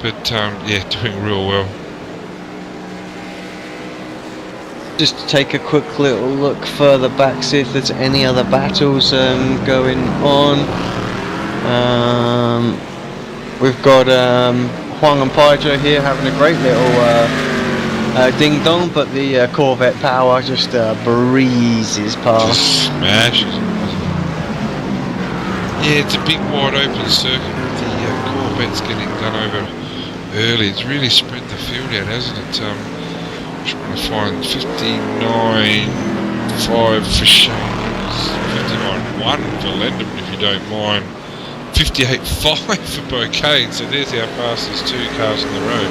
but yeah, doing real well. Just to take a quick little look further back, see if there's any other battles going on. We've got Huang and Pedro here having a great little ding dong, but the Corvette Power just breezes past. Just smashes. Yeah, it's a big wide open circuit. The Corvette's getting done over early. It's really spread the field out, hasn't it? Trying to find 59.5 for Shane, 59.1 for Lendeman if you don't mind, 58.5 for Bouquet, so there's our fastest 2 cars on the road.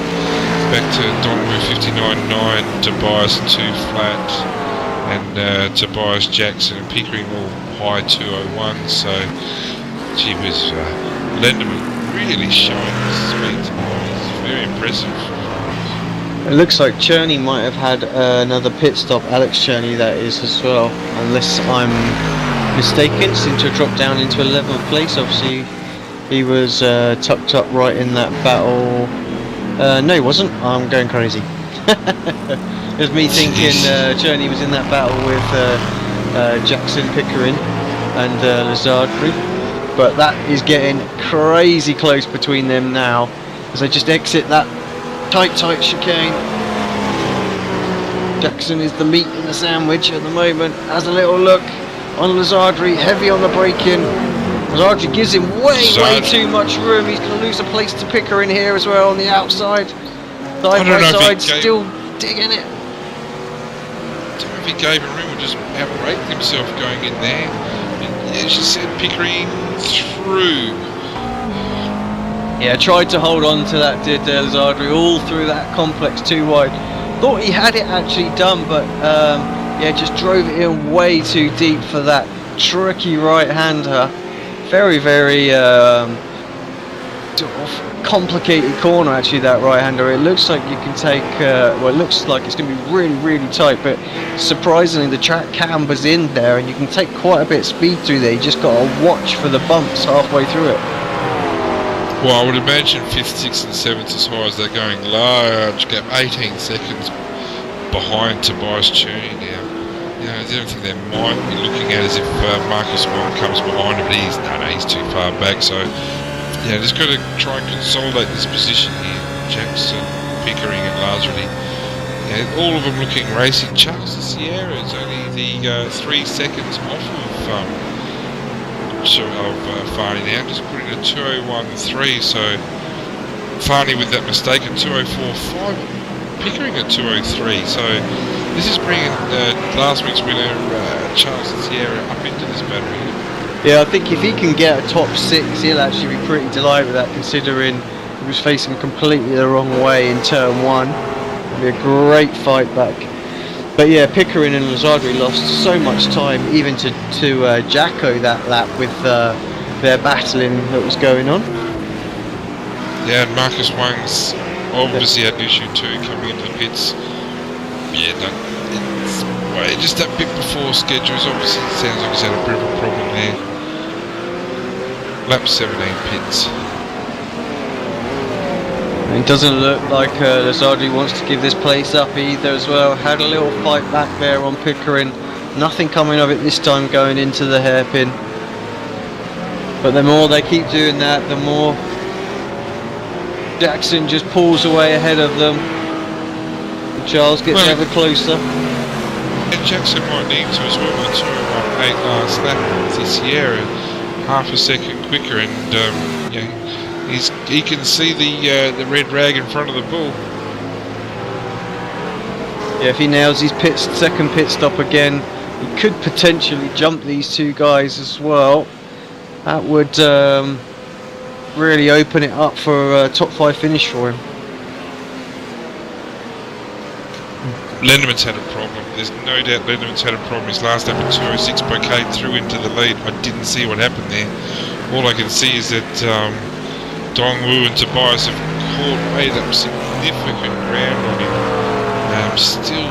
Back to Dongwoo 59.9, Tobias 2 flat, and Tobias Jackson and Pickering all high 201, so gee whiz, Lendeman really showing his speed tonight. It's very impressive. It looks like Cherney might have had another pit stop, Alex Cherney that is as well, unless I'm mistaken, seemed to have dropped down into 11th place. Obviously he was tucked up right in that battle. No he wasn't, I'm going crazy. It was me thinking Cherney was in that battle with Jackson, Pickering and Lazardry, but that is getting crazy close between them now as I just exit that tight chicane. Jackson is the meat in the sandwich at the moment. Has a little look on Lazardry, heavy on the braking. Lazardry gives him way too much room. He's going to lose a place to Pickering here as well on the outside. Side by side, still digging it. I don't know if he gave him room or just outbraked himself going in there. And as you said, Pickering through. Yeah, tried to hold on to that, did Lazardry, all through that complex 2 wide. Thought he had it actually done, but yeah, just drove it in way too deep for that tricky right-hander. Very, very sort of complicated corner actually, that right-hander. It looks like you can take, well, it looks like it's going to be really, really tight, but surprisingly the track cambers in there and you can take quite a bit of speed through there. You just got to watch for the bumps halfway through it. Well, I would imagine 5th, 6th and 7th as high as they're going large gap, 18 seconds behind Tobias Cherney now. You know, the only thing they might be looking at is if Marcus Wong comes behind him, but he's too far back, so yeah, just got to try and consolidate this position here. Jackson, Pickering and Lazarly. Yeah, all of them looking racing. Charles Sierra is only the 3 seconds off of Farney now, just putting a 201.3, so Farney with that mistake at 204.5, Pickering at 203, so this is bringing last week's winner Charles Sierra up into this battery. Yeah, I think if he can get a top 6, he'll actually be pretty delighted with that, considering he was facing completely the wrong way in turn 1. It'll be a great fight back. But yeah, Pickering and Lazardri lost so much time, even to Jacko that lap with their battling that was going on. Yeah, and Marcus Wang's obviously had an issue too coming into the pits. Yeah, just that bit before schedules, obviously it sounds like he's had a bit of a problem there. Lap 17 pits. It doesn't look like Lazardri wants to give this place up either as well. Had a little fight back there on Pickering. Nothing coming of it this time going into the hairpin. But the more they keep doing that, the more Jackson just pulls away ahead of them. Charles gets ever closer. And Jackson might need to as well with 2:18 last lap this year, half a second quicker, and he can see the red rag in front of the bull. Yeah, if he nails his second pit stop again, he could potentially jump these two guys as well. That would really open it up for a top 5 finish for him. Lenderman's had a problem. There's no doubt Lenderman's had a problem. His last lap at 2:06, Bouquet threw into the lead. I didn't see what happened there. All I can see is that Dongwu and Tobias have made up significant ground on him. Still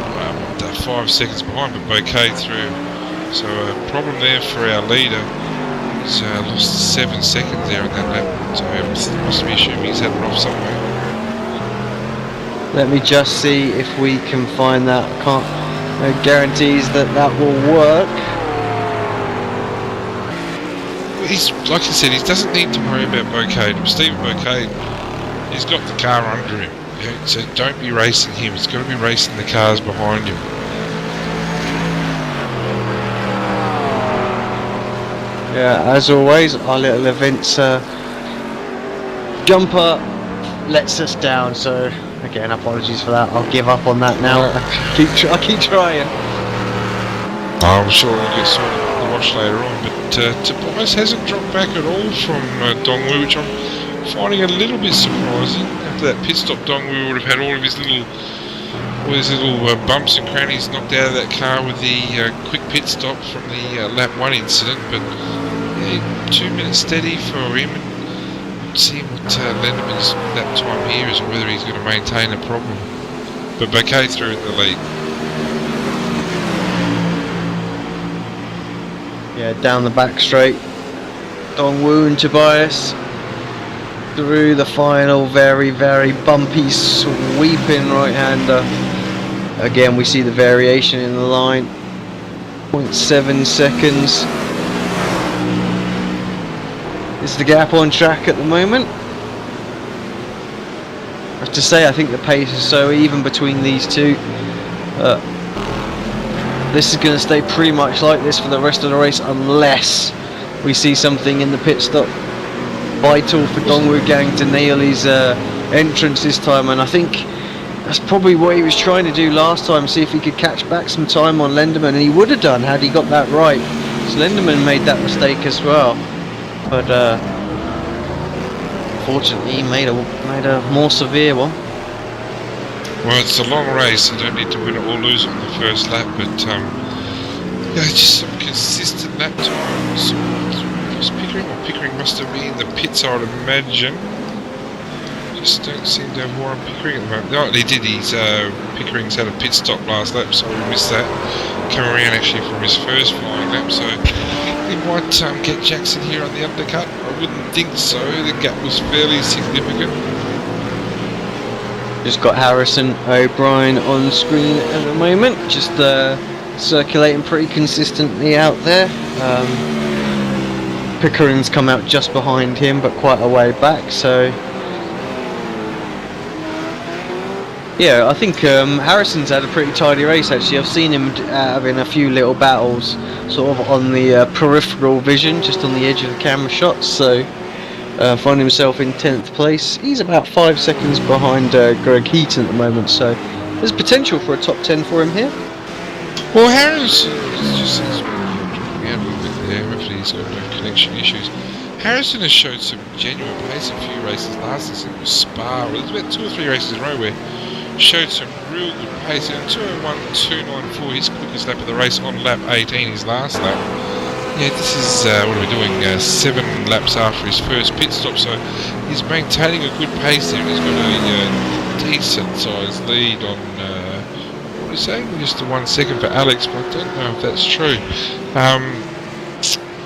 5 seconds behind, but Bouquet through. So a problem there for our leader. He's lost 7 seconds there on that lap. So I must be assuming he's had it off somewhere. Let me just see if we can find that. No guarantees that will work. He's, like I said, he doesn't need to worry about Bouquet. Stephen Bouquet, he's got the car under him. So don't be racing him. It's got to be racing the cars behind him. Yeah, as always, our little events jumper lets us down. So again, apologies for that. I'll give up on that now. I keep trying. I'm sure we'll get sorted the watch later on, but Tobias hasn't dropped back at all from Dongwu, which I'm finding a little bit surprising. After that pit stop, Dongwu would have had all of his little bumps and crannies knocked out of that car with the quick pit stop from the lap 1 incident, but 2 minutes steady for him. And see what Lenderman's lap time here is, or whether he's going to maintain a problem. But Bouquet through in the lead. Yeah, down the back straight. Dongwu and Tobias through the final very, very bumpy, sweeping right-hander. Again, we see the variation in the line. 0.7 seconds. Is the gap on track at the moment? I have to say, I think the pace is so even between these two. This is going to stay pretty much like this for the rest of the race unless we see something in the pit stop vital for Dongwu Gang to nail his entrance this time, and I think that's probably what he was trying to do last time, see if he could catch back some time on Lenderman, and he would have done had he got that right. So Lenderman made that mistake as well, but fortunately he made a more severe one. Well, it's a long race. You don't need to win it or lose it on the first lap, but just some consistent lap times. Was Pickering, or Pickering must have been in the pits, I would imagine. Just don't seem to have Warren Pickering at the moment. No, he did. Pickering's had a pit stop last lap, so we missed that. Coming around actually from his first flying lap, so he might get Jackson here on the undercut. I wouldn't think so. The gap was fairly significant. Just got Harrison O'Brien on screen at the moment, just circulating pretty consistently out there. Pickering's come out just behind him, but quite a way back, so yeah, I think Harrison's had a pretty tidy race actually. I've seen him having a few little battles sort of on the peripheral vision, just on the edge of the camera shots, so find himself in 10th place. He's about 5 seconds behind Greg Heaton at the moment, so there's potential for a top 10 for him here. Well, Harrison just seems to be dropping out a little bit there. Hopefully he's got no connection issues. Harrison has showed some genuine pace in a few races last season. It was Spa. Well, there's about 2 or 3 races in a row where he showed some real good pace. And 2:01.294, his quickest lap of the race on lap 18, his last lap. Yeah, this is, what are we doing, 7 laps after his first pit stop, so he's maintaining a good pace there, and he's got a decent sized lead on, what are you saying, just 1 second for Alex, but I don't know if that's true.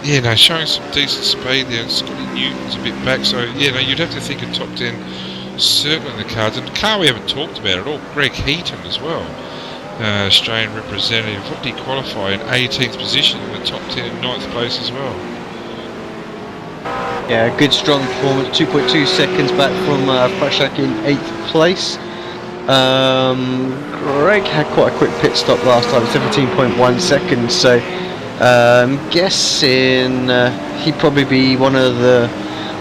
Yeah, no, showing some decent speed there, and Scotty Newton's a bit back, so yeah, no, you'd have to think a top 10 certainly in the cards, and the car we haven't talked about at all, Greg Heaton as well. Australian representative. What did he qualify in? 18th position in the top 10 in 9th place as well. Yeah, good strong performance, 2.2 seconds back from Frashak in 8th place. Greg had quite a quick pit stop last time, 17.1 seconds, so guessing he'd probably be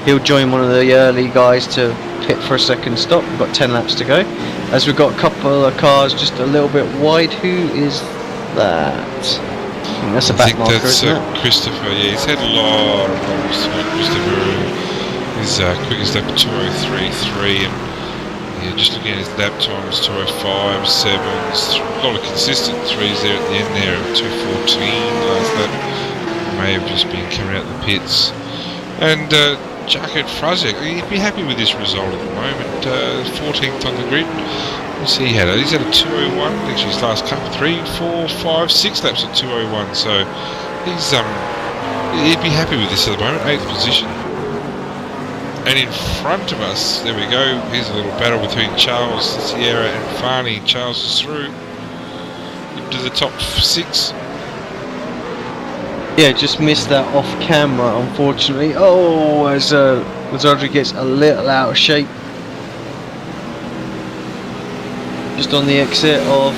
he'll join one of the early guys to pit for a second stop. We've got 10 laps to go. As we've got a couple of cars just a little bit wide. Who is that? I think that's a back marker, isn't it? Christopher, yeah, he's had a lot of problems tonight. Christopher, his quickest lap 2:03.3, and yeah, just looking at his lap times, 2:05, 7s, a lot of consistent 3s there at the end there, 2:14 last lap. May have just been coming out the pits. And Jacket Fruzek, he'd be happy with this result at the moment. 14th on the grid. What's he had? He's had a 2:01. Actually, his last couple, 3, 4, 5, 6 laps at 2:01. So he'd be happy with this at the moment. 8th position. And in front of us, there we go. Here's a little battle between Charles Sierra and Farney. Charles is through into the top 6. Yeah, just missed that off camera, unfortunately. Oh, as Lazardri gets a little out of shape. Just on the exit of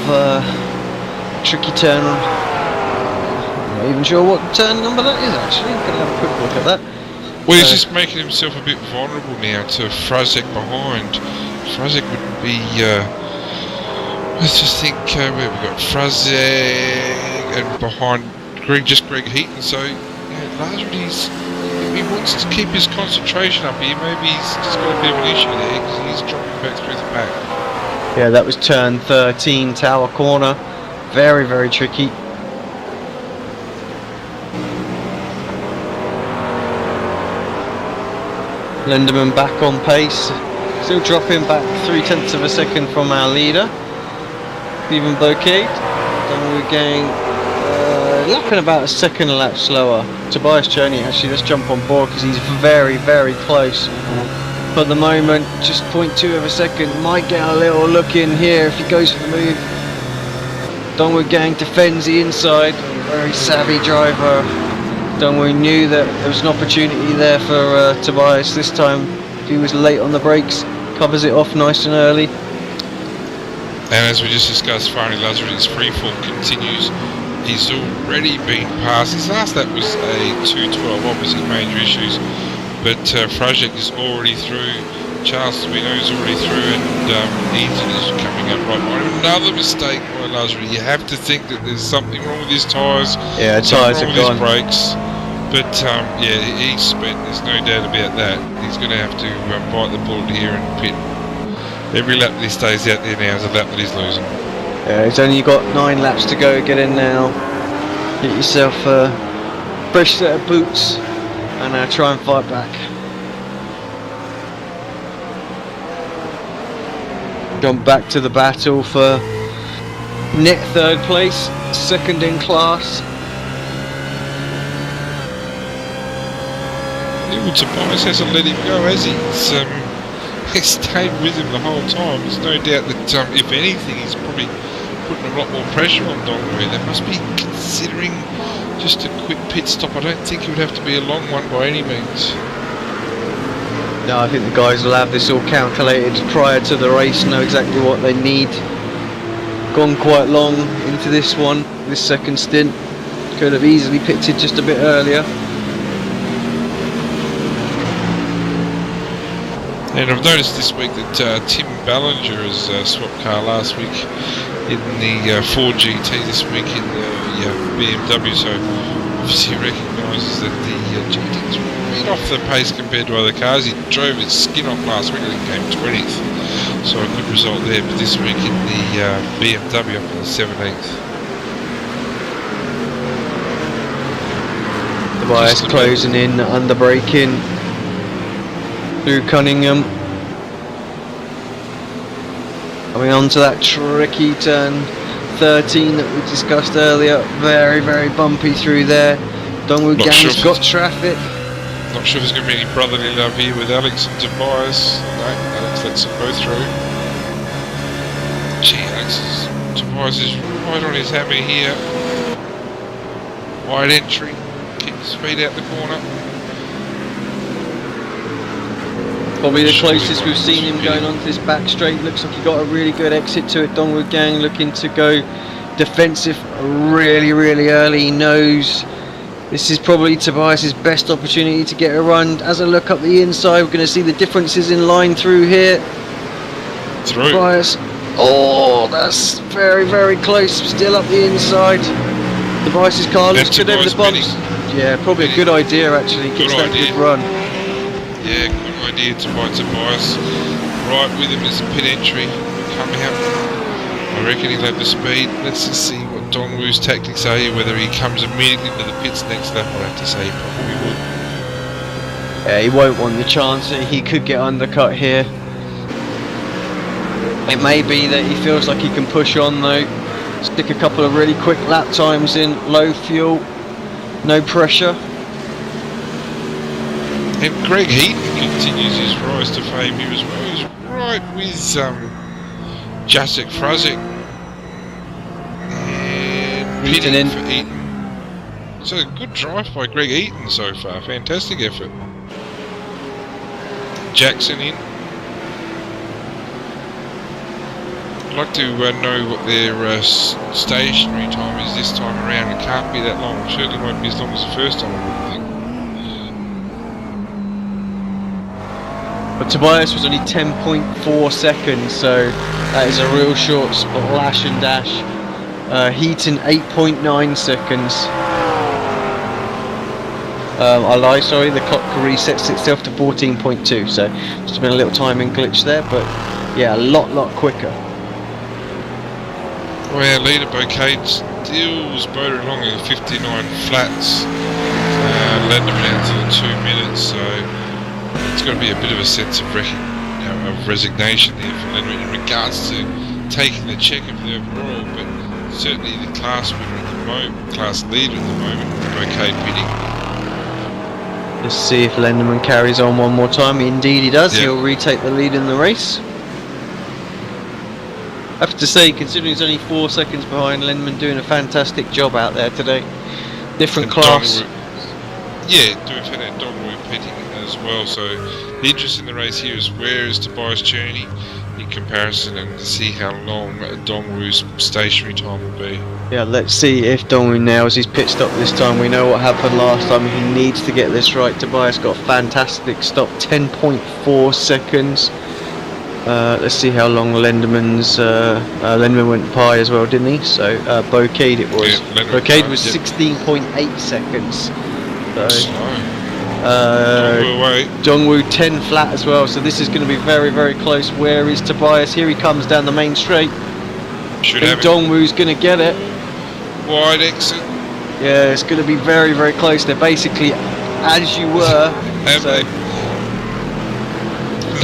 tricky turn. I'm not even sure what turn number that is actually. I'm going to have a quick look at that. Well, he's just making himself a bit vulnerable now to Fruzek behind. Fruzek would be, let's just think, where we got Fruzek and behind Greg Heaton, so yeah, largely he wants to keep his concentration up here. Maybe he's just got a bit of an issue there because he's dropping back through the pack. Yeah, that was turn 13, Tower Corner. Very, very tricky. Lindemann back on pace. Still dropping back 0.3 of a second from our leader. Stephen Bouquet. Then we're going lapping about a second a lap slower. Tobias Cherney, actually, let's jump on board because he's very, very close. For the moment, just 0.2 of a second. Might get a little look in here if he goes for the move. Dongwood Gang defends the inside. Very savvy driver. Dongwood knew that there was an opportunity there for Tobias this time. He was late on the brakes. Covers it off nice and early. And as we just discussed, Farney Lazarus' freefall continues. He's already been passed. His last lap was a 2:12, obviously major issues. But Fruzek is already through. Charles, we know, is already through, and Eaton is coming up right behind him. Another mistake by Lazarus. You have to think that there's something wrong with his tyres. Yeah, tyres are gone. His brakes. But yeah, he's spent. There's no doubt about that. He's going to have to bite the bullet here and pit. Every lap that he stays out there now is a lap that he's losing. Yeah, he's only got 9 laps to go. Get in now. Get yourself a fresh set of boots and try and fight back. Jump back to the battle for net 3rd place, 2nd in class. Well, Tobias hasn't let him go, has he? He's stayed with him the whole time. There's no doubt that, if anything, he's probably putting a lot more pressure on Dongwei. They must be considering just a quick pit stop. I don't think it would have to be a long one by any means. No, I think the guys will have this all calculated prior to the race, know exactly what they need. Gone quite long into this one, this second stint. Could have easily pitted just a bit earlier. And I've noticed this week that Tim Ballinger has swapped car last week in the Ford GT, this week in the BMW, so obviously recognises that the GT's a bit off the pace compared to other cars. He drove his skin off last week, I think came 20th, so a good result there. But this week in the BMW up in the 17th. Tobias closing in, under braking through Cunningham. Coming on to that tricky turn 13 that we discussed earlier. Very, very bumpy through there. Dongwoo Gang's got traffic. Not sure if there's going to be any brotherly love here with Alex and Tobias. No, Alex lets them go through. Gee, Tobias is right on his hammer here. Wide entry. Keep the speed out the corner. Probably the closest we've seen him going onto this back straight. Looks like he got a really good exit to it. Dongwoo Gang looking to go defensive really, really early. He knows this is probably Tobias's best opportunity to get a run. As I look up the inside, we're going to see the differences in line through here. Through. Tobias. Oh, that's very, very close. Still up the inside. Tobias's car looks good over the bumps. Yeah, probably a good idea actually. Gets that good run. Yeah, good idea to buy Tobias. Right with him as a pit entry. Come out. I reckon he'll have the speed. Let's just see what Dongwoo's tactics are here. Whether he comes immediately to the pits next lap, I'll have to say he probably would. Yeah, he won't want the chance that he could get undercut here. It may be that he feels like he can push on though. Stick a couple of really quick lap times in. Low fuel. No pressure. And Greg Heaton continues his rise to fame here as well. He's right with Jacek Frazik and pitting in for Eaton. So a good drive by Greg Eaton so far. Fantastic effort. Jackson in. I'd like to know what their stationary time is this time around. It can't be that long. It certainly won't be as long as the first time, I wouldn't think. But Tobias was only 10.4 seconds, so that is a real short splash and dash. Heaton 8.9 seconds. I lie, sorry, the clock resets itself to 14.2, so just been a little timing glitch there, but yeah, a lot quicker. Well, our leader Bouquet still motoring along in 59 flats. Lenderman out to the 2 minutes, so it's got to be a bit of a sense of resignation there for Lenderman in regards to taking the check of the overall, but certainly the class winner at the moment, class leader at the moment, Bouquet pitting. Let's see if Lenderman carries on one more time. Indeed he does. Yep. He'll retake the lead in the race. I have to say, considering he's only 4 seconds behind, Lenderman doing a fantastic job out there today. Different And class. Doing fantastic. Dongwoo pitting as well. So the interest in the race here is where is Tobias journey in comparison, and to see how long Dongwoo's stationary time will be. Yeah, let's see if Dongwoo nails his pit stop this time. We know what happened last time. He needs to get this right. Tobias got a fantastic stop, 10.4 seconds. Let's see how long Lenderman's Lenderman went by as well, didn't he? So Bouquet it was. Yeah, Bouquet was 16.8 seconds. So Dongwoo 10 flat as well. So this is going to be very close. Where is Tobias? Here he comes down the main straight. Should have it. Dongwoo's going to get it. Wide exit. Yeah, it's going to be very close. They're basically as you were. So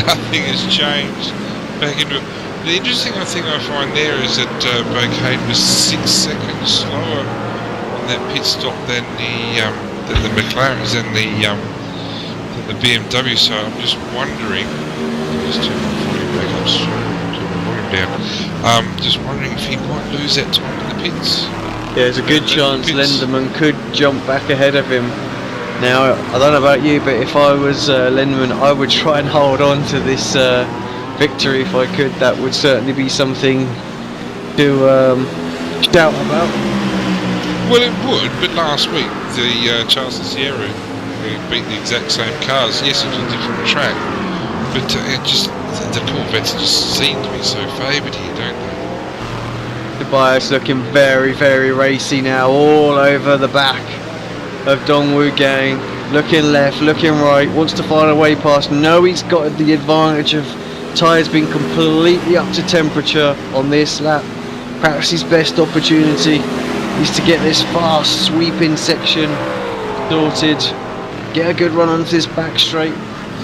nothing has changed back into it. The interesting thing I find there is that Bouquet was 6 seconds slower on that pit stop than the McLaren's and the BMW. So I'm just wondering. Just turn my volume back up, turn my volume down. Just wondering if he might lose that time in the pits. Yeah, there's a good chance Lenderman could jump back ahead of him. Now, I don't know about you, but if I was Lenderman, I would try and hold on to this victory if I could. That would certainly be something to shout about. Well, it would, but last week, the Charles and Sierra beat the exact same cars. Yes, it was a different track, but the Corvettes just seem to be so favoured here, don't they? Tobias looking very racy now, all over the back. of Dongwu Gang. Looking left, looking right, wants to find a way past. No, he's got the advantage of tyres being completely up to temperature on this lap. Perhaps his best opportunity is to get this fast sweeping section sorted. Get a good run onto this back straight,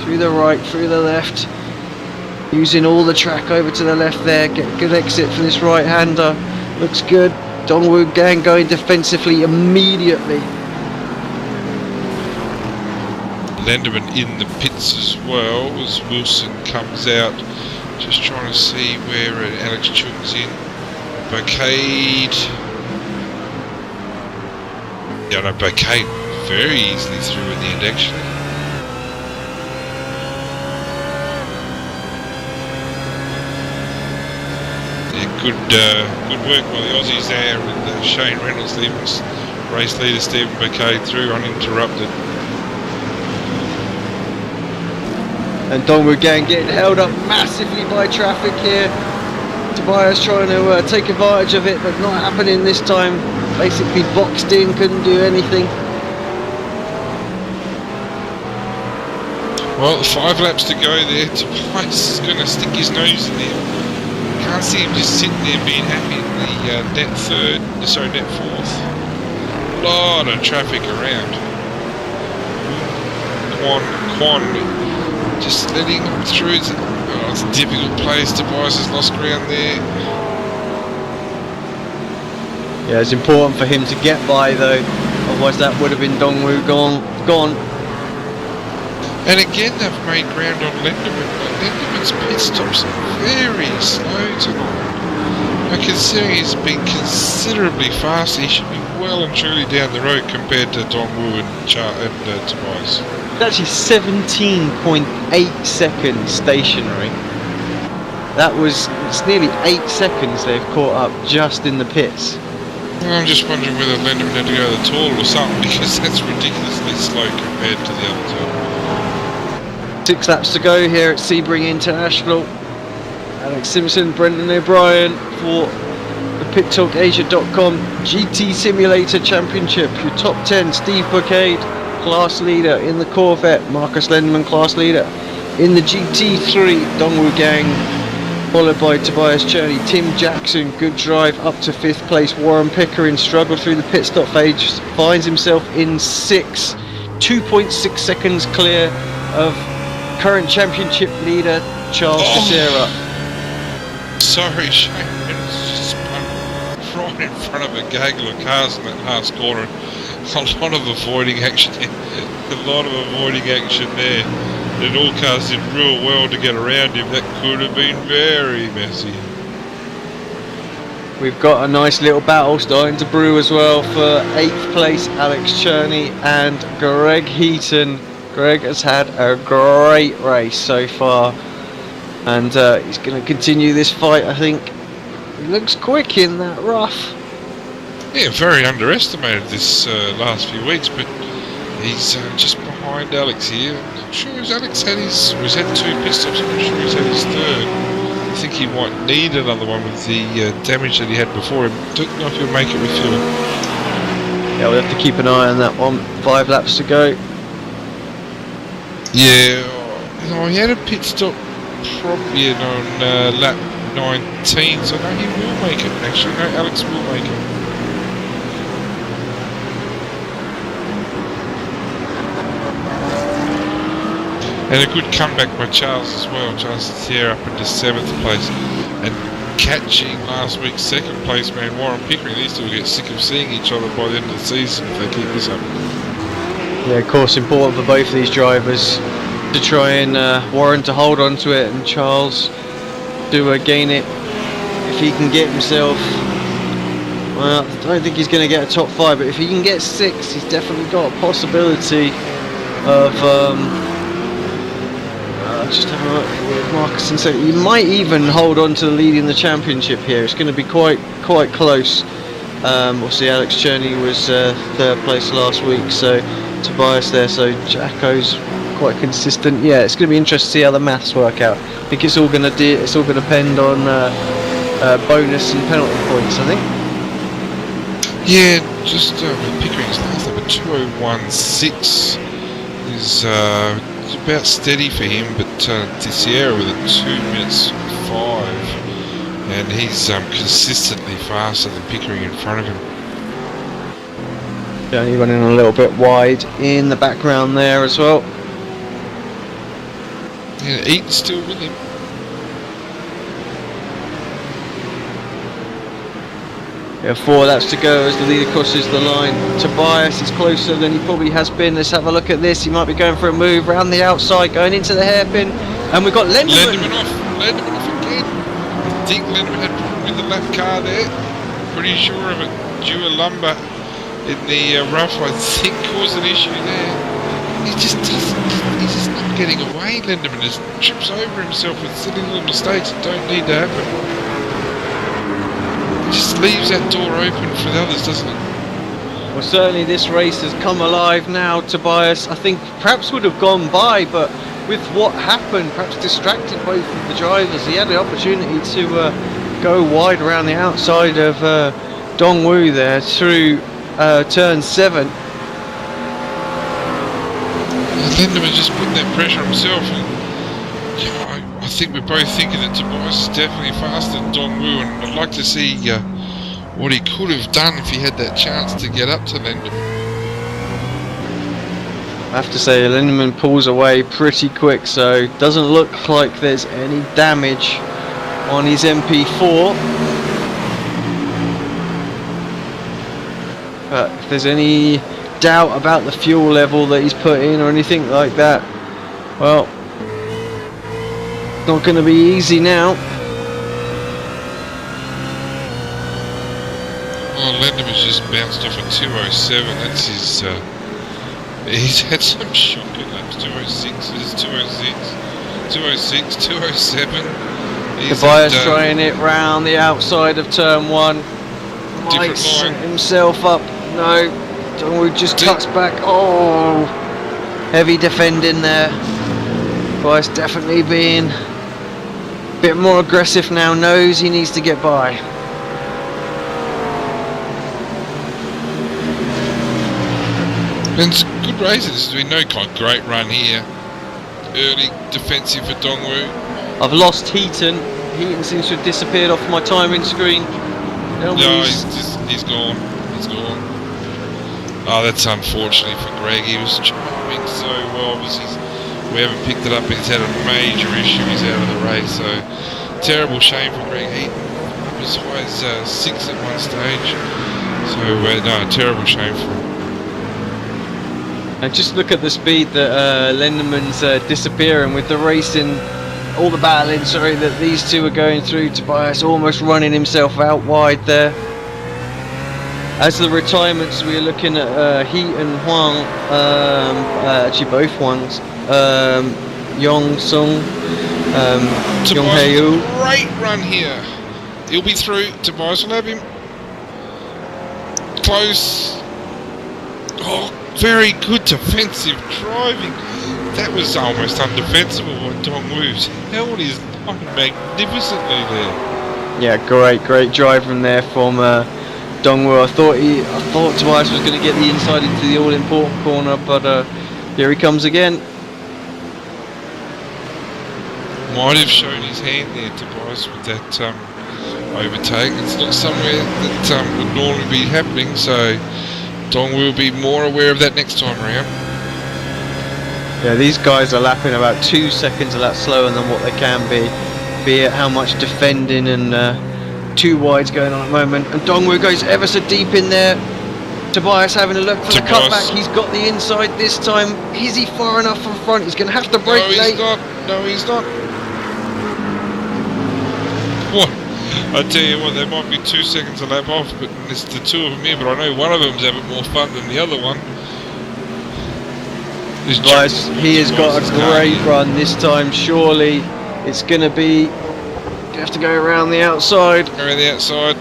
through the right, through the left. Using all the track over to the left there. Get a good exit for this right-hander. Looks good. Dongwu Gang going defensively immediately. Lenderman in the pits as well as Wilson comes out. Just trying to see where Alex Chung's in. Bocade. Yeah, no, Bocade very easily through in the end actually. Good work by the Aussies there with Shane Reynolds leaving race leader Stephen Bocade through uninterrupted. And Dongwu Gang getting held up massively by traffic here. Tobias trying to take advantage of it, but not happening this time. Basically boxed in, couldn't do anything. Well, 5 laps to go there. Tobias is going to stick his nose in there. Can't see him just sitting there being happy in the net fourth. Lot of traffic around. Quan just letting him through. It's a difficult place. Tobias has lost ground there. Yeah, it's important for him to get by though, otherwise that would have been Dongwu gone. And again, they've made ground on Lenderman, but Lenderman's pit stops very slow tonight. Now, considering he's been considerably faster, he should be well and truly down the road compared to Dongwu and Tobias. It's actually 17.8 seconds stationary. It's nearly 8 seconds they've caught up just in the pits. Well, I'm just wondering whether Lenderman had to go to the toilet or something, because that's ridiculously slow compared to the other two. 6 laps to go here at Sebring International. Alex Simpson, Brendan O'Brien for the PitTalkAsia.com GT Simulator Championship. Your top 10, Steve Bocade, class leader in the Corvette. Marcus Lenderman, class leader in the GT3. Dongwu Gang, followed by Tobias Cherney. Tim Jackson, good drive up to 5th place. Warren Pickering struggled through the pit stop phase, finds himself in 6, 2.6 seconds clear of current championship leader Charles Casera. Sorry, Shane Reynolds just spun right in front of a gaggle of cars in that last corner. A lot of avoiding action there. And all cars did real well to get around him. That could have been very messy. We've got a nice little battle starting to brew as well for 8th place Alex Cherney and Greg Heaton. Greg has had a great race so far, and he's going to continue this fight, I think. He looks quick in that rough. Yeah, very underestimated this last few weeks, but he's just behind Alex here. I'm not sure if Alex had he's had 2 pit stops. I'm not sure he's had his 3rd. I think he might need another one with the damage that he had before him. Don't know if he'll make it with fuel. Yeah, we'll have to keep an eye on that one. 5 laps to go. Yeah, no, he had a pit stop probably on lap 19, so no, he will make it. Actually, no, Alex will make it. And a good comeback by Charles as well. Charles is here up into 7th place and catching last week's 2nd place man Warren Pickering. These two will get sick of seeing each other by the end of the season if they keep this up. Yeah, of course, important for both of these drivers to try and Warren to hold on to it and Charles to gain it if he can get himself. Well, I don't think he's going to get a top 5, but if he can get 6, he's definitely got a possibility of just have a look with Marcus, and so he might even hold on to leading the championship here. It's going to be quite close. Obviously Alex Cherney was 3rd place last week, so Tobias there, so Jacko's quite consistent. Yeah, it's going to be interesting to see how the maths work out. I think it's all going to depend on bonus and penalty points, I think. Yeah, just Pickering's last number 2016 is about steady for him, but Teixeira with a 2 minutes 5, and he's consistently faster than Pickering in front of him. Only running a little bit wide in the background there as well. Yeah, Eaton's still with him. Yeah, 4 laps to go as the leader crosses the line. Tobias is closer than he probably has been. Let's have a look at this. He might be going for a move around the outside, going into the hairpin. And we've got Lenderman. Lenderman off again. I think Lenderman had a problem with the left car there. Pretty sure of it. Due a lumber in the rough, I think, caused an issue there. He's just not getting away. Lenderman just trips over himself with silly little mistakes that don't need to happen. Just leaves that door open for the others, doesn't it? Well, certainly this race has come alive now. Tobias, I think, perhaps would have gone by, but with what happened, perhaps distracted both of the drivers. He had the opportunity to go wide around the outside of Dongwu there through turn 7. Lindemann just putting that pressure on himself, and I think we're both thinking that Tobias is definitely faster than Dongwu, and I'd like to see what he could have done if he had that chance to get up to Lindemann. I have to say, Lindemann pulls away pretty quick, so doesn't look like there's any damage on his MP4. But if there's any doubt about the fuel level that he's put in or anything like that, well, not going to be easy now. Oh, Lendemann's just bounced off a 207. That's his. He's had some shocking laps. 206, 206, 206, 207. Tobias trying it round the outside of turn 1. Might set himself up. No, Dongwu just cuts back. Oh, heavy defending there. Tobias definitely being a bit more aggressive now. Knows he needs to get by. And it's good races. This has been no kind of great run here. Early defensive for Dongwu. I've lost Heaton. Heaton seems to have disappeared off my timing screen. No, he's gone. He's gone. Oh, that's unfortunately for Greg. He was driving so well. Obviously, we haven't picked it up. He's had a major issue. He's out of the race. So, terrible shame for Greg Heaton. He was as high as 6 at one stage. So, no, terrible shame for him. And just look at the speed that Lendemann's disappearing with the racing, all the battling, that these two are going through. Tobias almost running himself out wide there. As the retirements, we're looking at He and Huang, actually both Huangs, Yong Sung, Yong Hei-yu. Great run here. He'll be through. Tobias will have him. Close. Oh, very good defensive driving. That was almost undefensible by Dongwu. Held his line magnificently there. Yeah, great driving there from Dongwu. I thought Tobias was going to get the inside into the all-important corner, but here he comes again. Might have shown his hand there, Tobias, with that overtake. It's not somewhere that would normally be happening, so Dongwu will be more aware of that next time around. Yeah, these guys are lapping about 2 seconds a lap slower than what they can be it how much defending and two wides going on at the moment. And Dongwu goes ever so deep in there. Tobias having a look for the cutback. He's got the inside this time. Is he far enough from front? He's going to have to brake late. No, he's not. What? I tell you what, they might be 2 seconds a lap off, but it's the two of them here. But I know one of them's having more fun than the other one. Tobias, he has got a great run this time. Surely it's going to be. You have to go around the outside. Around the outside.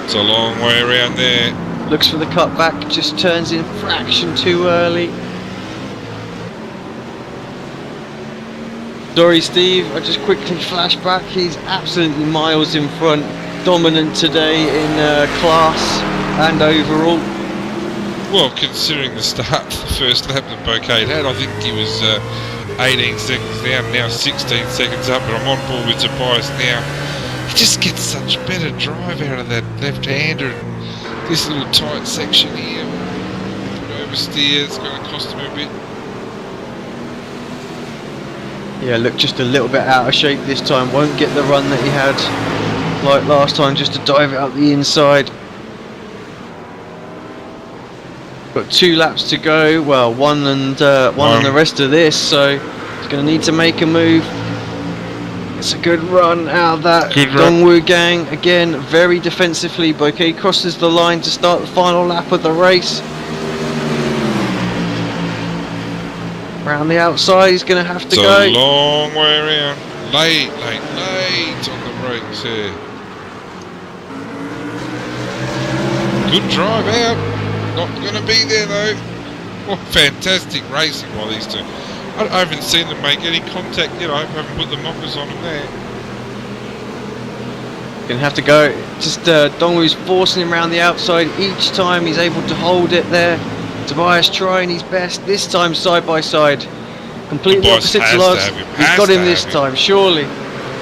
It's a long way around there. Looks for the cutback, just turns in a fraction too early. Sorry, Steve, I just quickly flash back. He's absolutely miles in front. dominant today in class and overall. Well, considering the start, the first lap that Bouquet had, I think he was 18 seconds down, now 16 seconds up, but I'm on board with Tobias now. He just gets such better drive out of that left-hander. This little tight section here, oversteer, it's going to cost him a bit. Yeah, look, just a little bit out of shape this time. Won't get the run that he had like last time, just to dive it up the inside. Got 2 laps to go. Well, one and the rest of this, so he's going to need to make a move. It's a good run out of that Dongwu gang. Again, very defensively. Bouquet crosses the line to start the final lap of the race. Around the outside, he's going to have to go. It's a long way around. Late on the brakes here. Good drive out. Not going to be there though. What fantastic racing by these two. I haven't seen them make any contact yet. I haven't put the mockers on them there. Gonna have to go. Just Dongwu's forcing him around the outside each time. He's able to hold it there. Tobias trying his best. This time side by side. Completely opposite to last. He's got him this time, surely.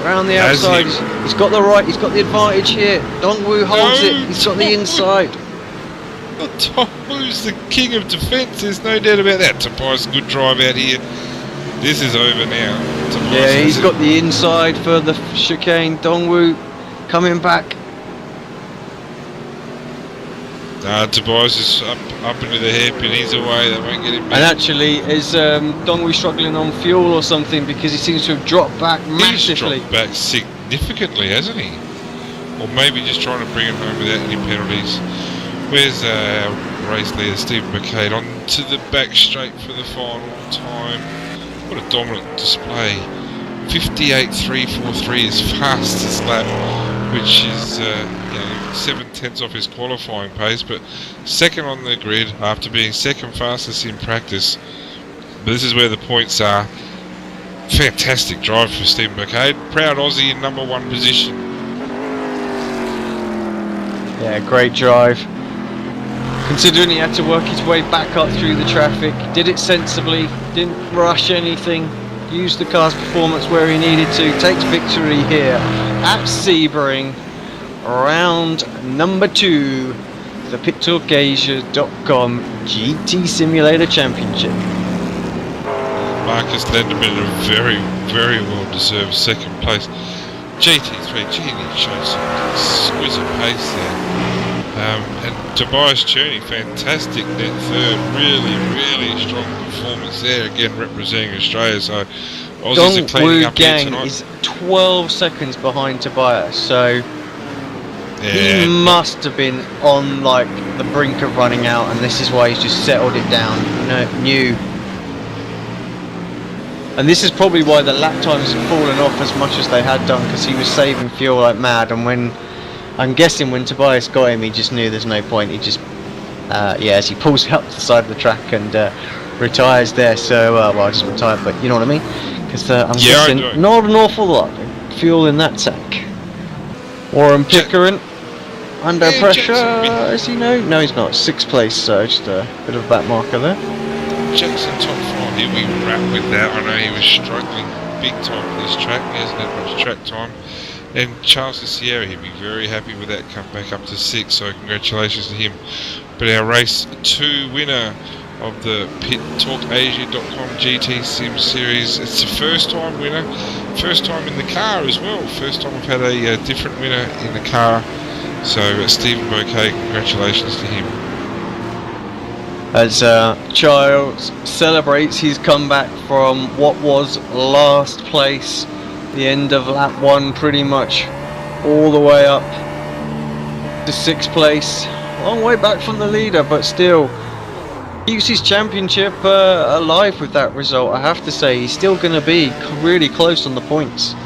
Around the outside. He's got the right. He's got the advantage here. Dongwu holds it. He's got the inside. Dongwu's the king of defence, there's no doubt about that. Tobias, good drive out here. This is over now. Tobias, yeah, he's got the inside for the chicane. Dongwu coming back. Tobias is up into the hairpin. He's away. They won't get him back. And actually, is Dongwu struggling on fuel or something, because he seems to have dropped back massively? He's dropped back significantly, hasn't he? Or maybe just trying to bring it home without any penalties. Where's our race leader, Stephen McCade, on to the back straight for the final time. What a dominant display. 58.343 is fastest lap, which is 7/10 off his qualifying pace, but second on the grid after being second fastest in practice. But this is where the points are. Fantastic drive for Stephen McCade. Proud Aussie in number 1 position. Yeah, great drive. Considering he had to work his way back up through the traffic, did it sensibly, didn't rush anything, used the car's performance where he needed to, takes victory here at Sebring, round number 2, the PitTalkAsia.com GT Simulator Championship. Marcus Lenderman in a very, very well deserved second place. GT3, he showed some exquisite pace there. And Tobias Cherney, fantastic net third, really strong performance there, again representing Australia. So Aussies are cleaning up here tonight. Is 12 seconds behind Tobias, so he must have been on like the brink of running out, and this is why he's just settled it down. And this is probably why the lap times have fallen off as much as they had done, because he was saving fuel like mad, and when I'm guessing when Tobias got him, he just knew there's no point. He just, as he pulls out to the side of the track and retires there. So, well, just retired, but you know what I mean? Because I'm guessing not an awful lot of fuel in that tank. Warren Pickering under pressure, is he? No, he's not. 6th place, so just a bit of a back marker there. Jackson top 4, here we wrap with that. I know he was struggling big time for this track. He hasn't had much track time. And Charles de Sierra, he'd be very happy with that, come back up to 6, so congratulations to him. But our race 2 winner of the PitTalkAsia.com GT Sim Series, it's the first time winner, first time in the car as well, first time we've had a different winner in the car. So Stephen Bouquet, congratulations to him. As Charles celebrates his comeback from what was last place, the end of lap 1 pretty much, all the way up to 6th place. Long way back from the leader, but still keeps his championship alive with that result. I have to say, he's still going to be really close on the points.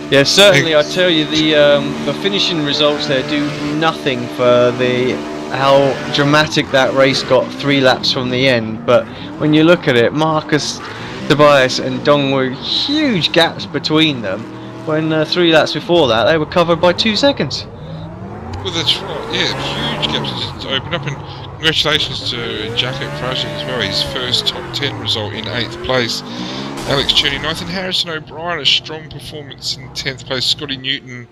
Yeah, certainly. I tell you, the finishing results there do nothing for the how dramatic that race got 3 laps from the end, but when you look at it, Marcus, Tobias and Dong were huge gaps between them, when 3 laps before that they were covered by 2 seconds. Well, that's right, yeah, huge gaps just opened up, and congratulations to Jacket Fraser as well, his first top 10 result in 8th place. Alex Cherney 9th, and Harrison O'Brien a strong performance in 10th place. Scotty Newton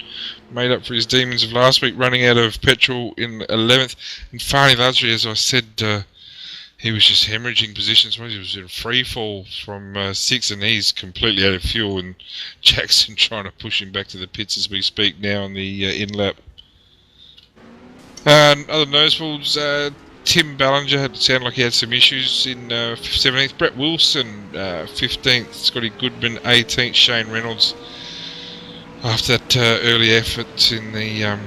made up for his demons of last week, running out of petrol in 11th. And Farney Lasry, as I said, he was just hemorrhaging positions. He was in free fall from 6th, and he's completely out of fuel. And Jackson trying to push him back to the pits as we speak now on the in lap. Other notables, Tim Ballinger had sounded like he had some issues in 17th. Brett Wilson 15th. Scotty Goodman 18th. Shane Reynolds after that early effort in the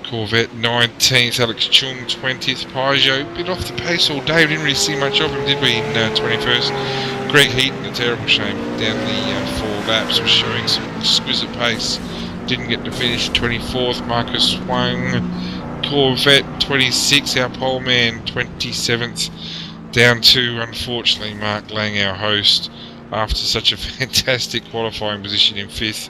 Corvette 19th. Alex Chung 20th. Peugeot bit off the pace all day. We didn't really see much of him, did we, in 21st? Greg Heaton, a terrible shame, down the 4 laps, was showing some exquisite pace. Didn't get to finish. 24th. Marcus Wang. Corvette 26, our pole man 27th, down to unfortunately Mark Lang, our host, after such a fantastic qualifying position in 5th,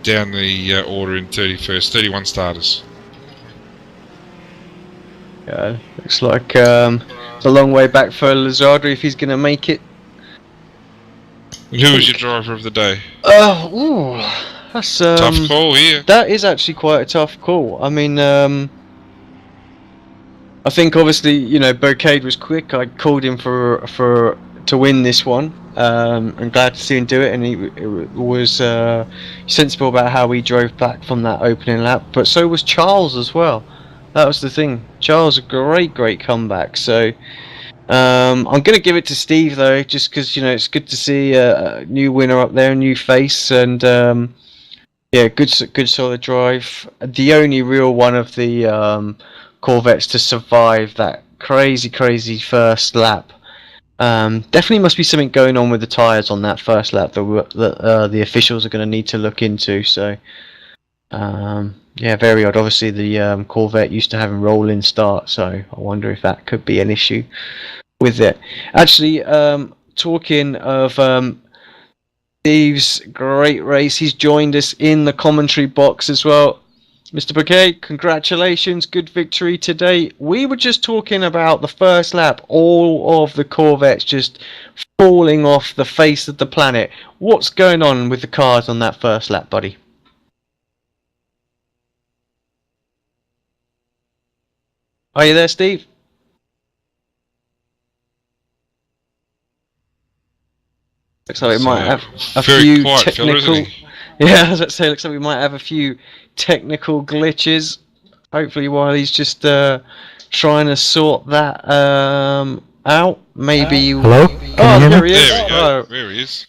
down the order in 31st, 31 starters. Yeah, looks like it's a long way back for Lizardo if he's going to make it. And who was your driver of the day? That's tough call here. That is actually quite a tough call. I mean, I think obviously, you know, Boucade was quick. I called him to win this one. I'm glad to see him do it, and he was sensible about how he drove back from that opening lap. But so was Charles as well. That was the thing. Charles, a great comeback. So I'm going to give it to Steve though, just because, you know, it's good to see a new winner up there, a new face, and yeah, good solid drive. The only real one of the Corvettes to survive that crazy first lap. Definitely must be something going on with the tyres on that first lap that the officials are going to need to look into. So yeah, very odd. Obviously the Corvette used to having rolling start, so I wonder if that could be an issue with it. Actually, talking of Steve's great race, he's joined us in the commentary box as well. Mr. Bouquet, congratulations, good victory today. We were just talking about the first lap, all of the Corvettes just falling off the face of the planet. What's going on with the cars on that first lap, buddy? Are you there, Steve? Looks like we might have a few technical. Yeah, as I say, looks like we might have a few technical glitches. Hopefully, while he's just trying to sort that out, maybe. Hello? Oh, there he is. There we go. Oh. There he is.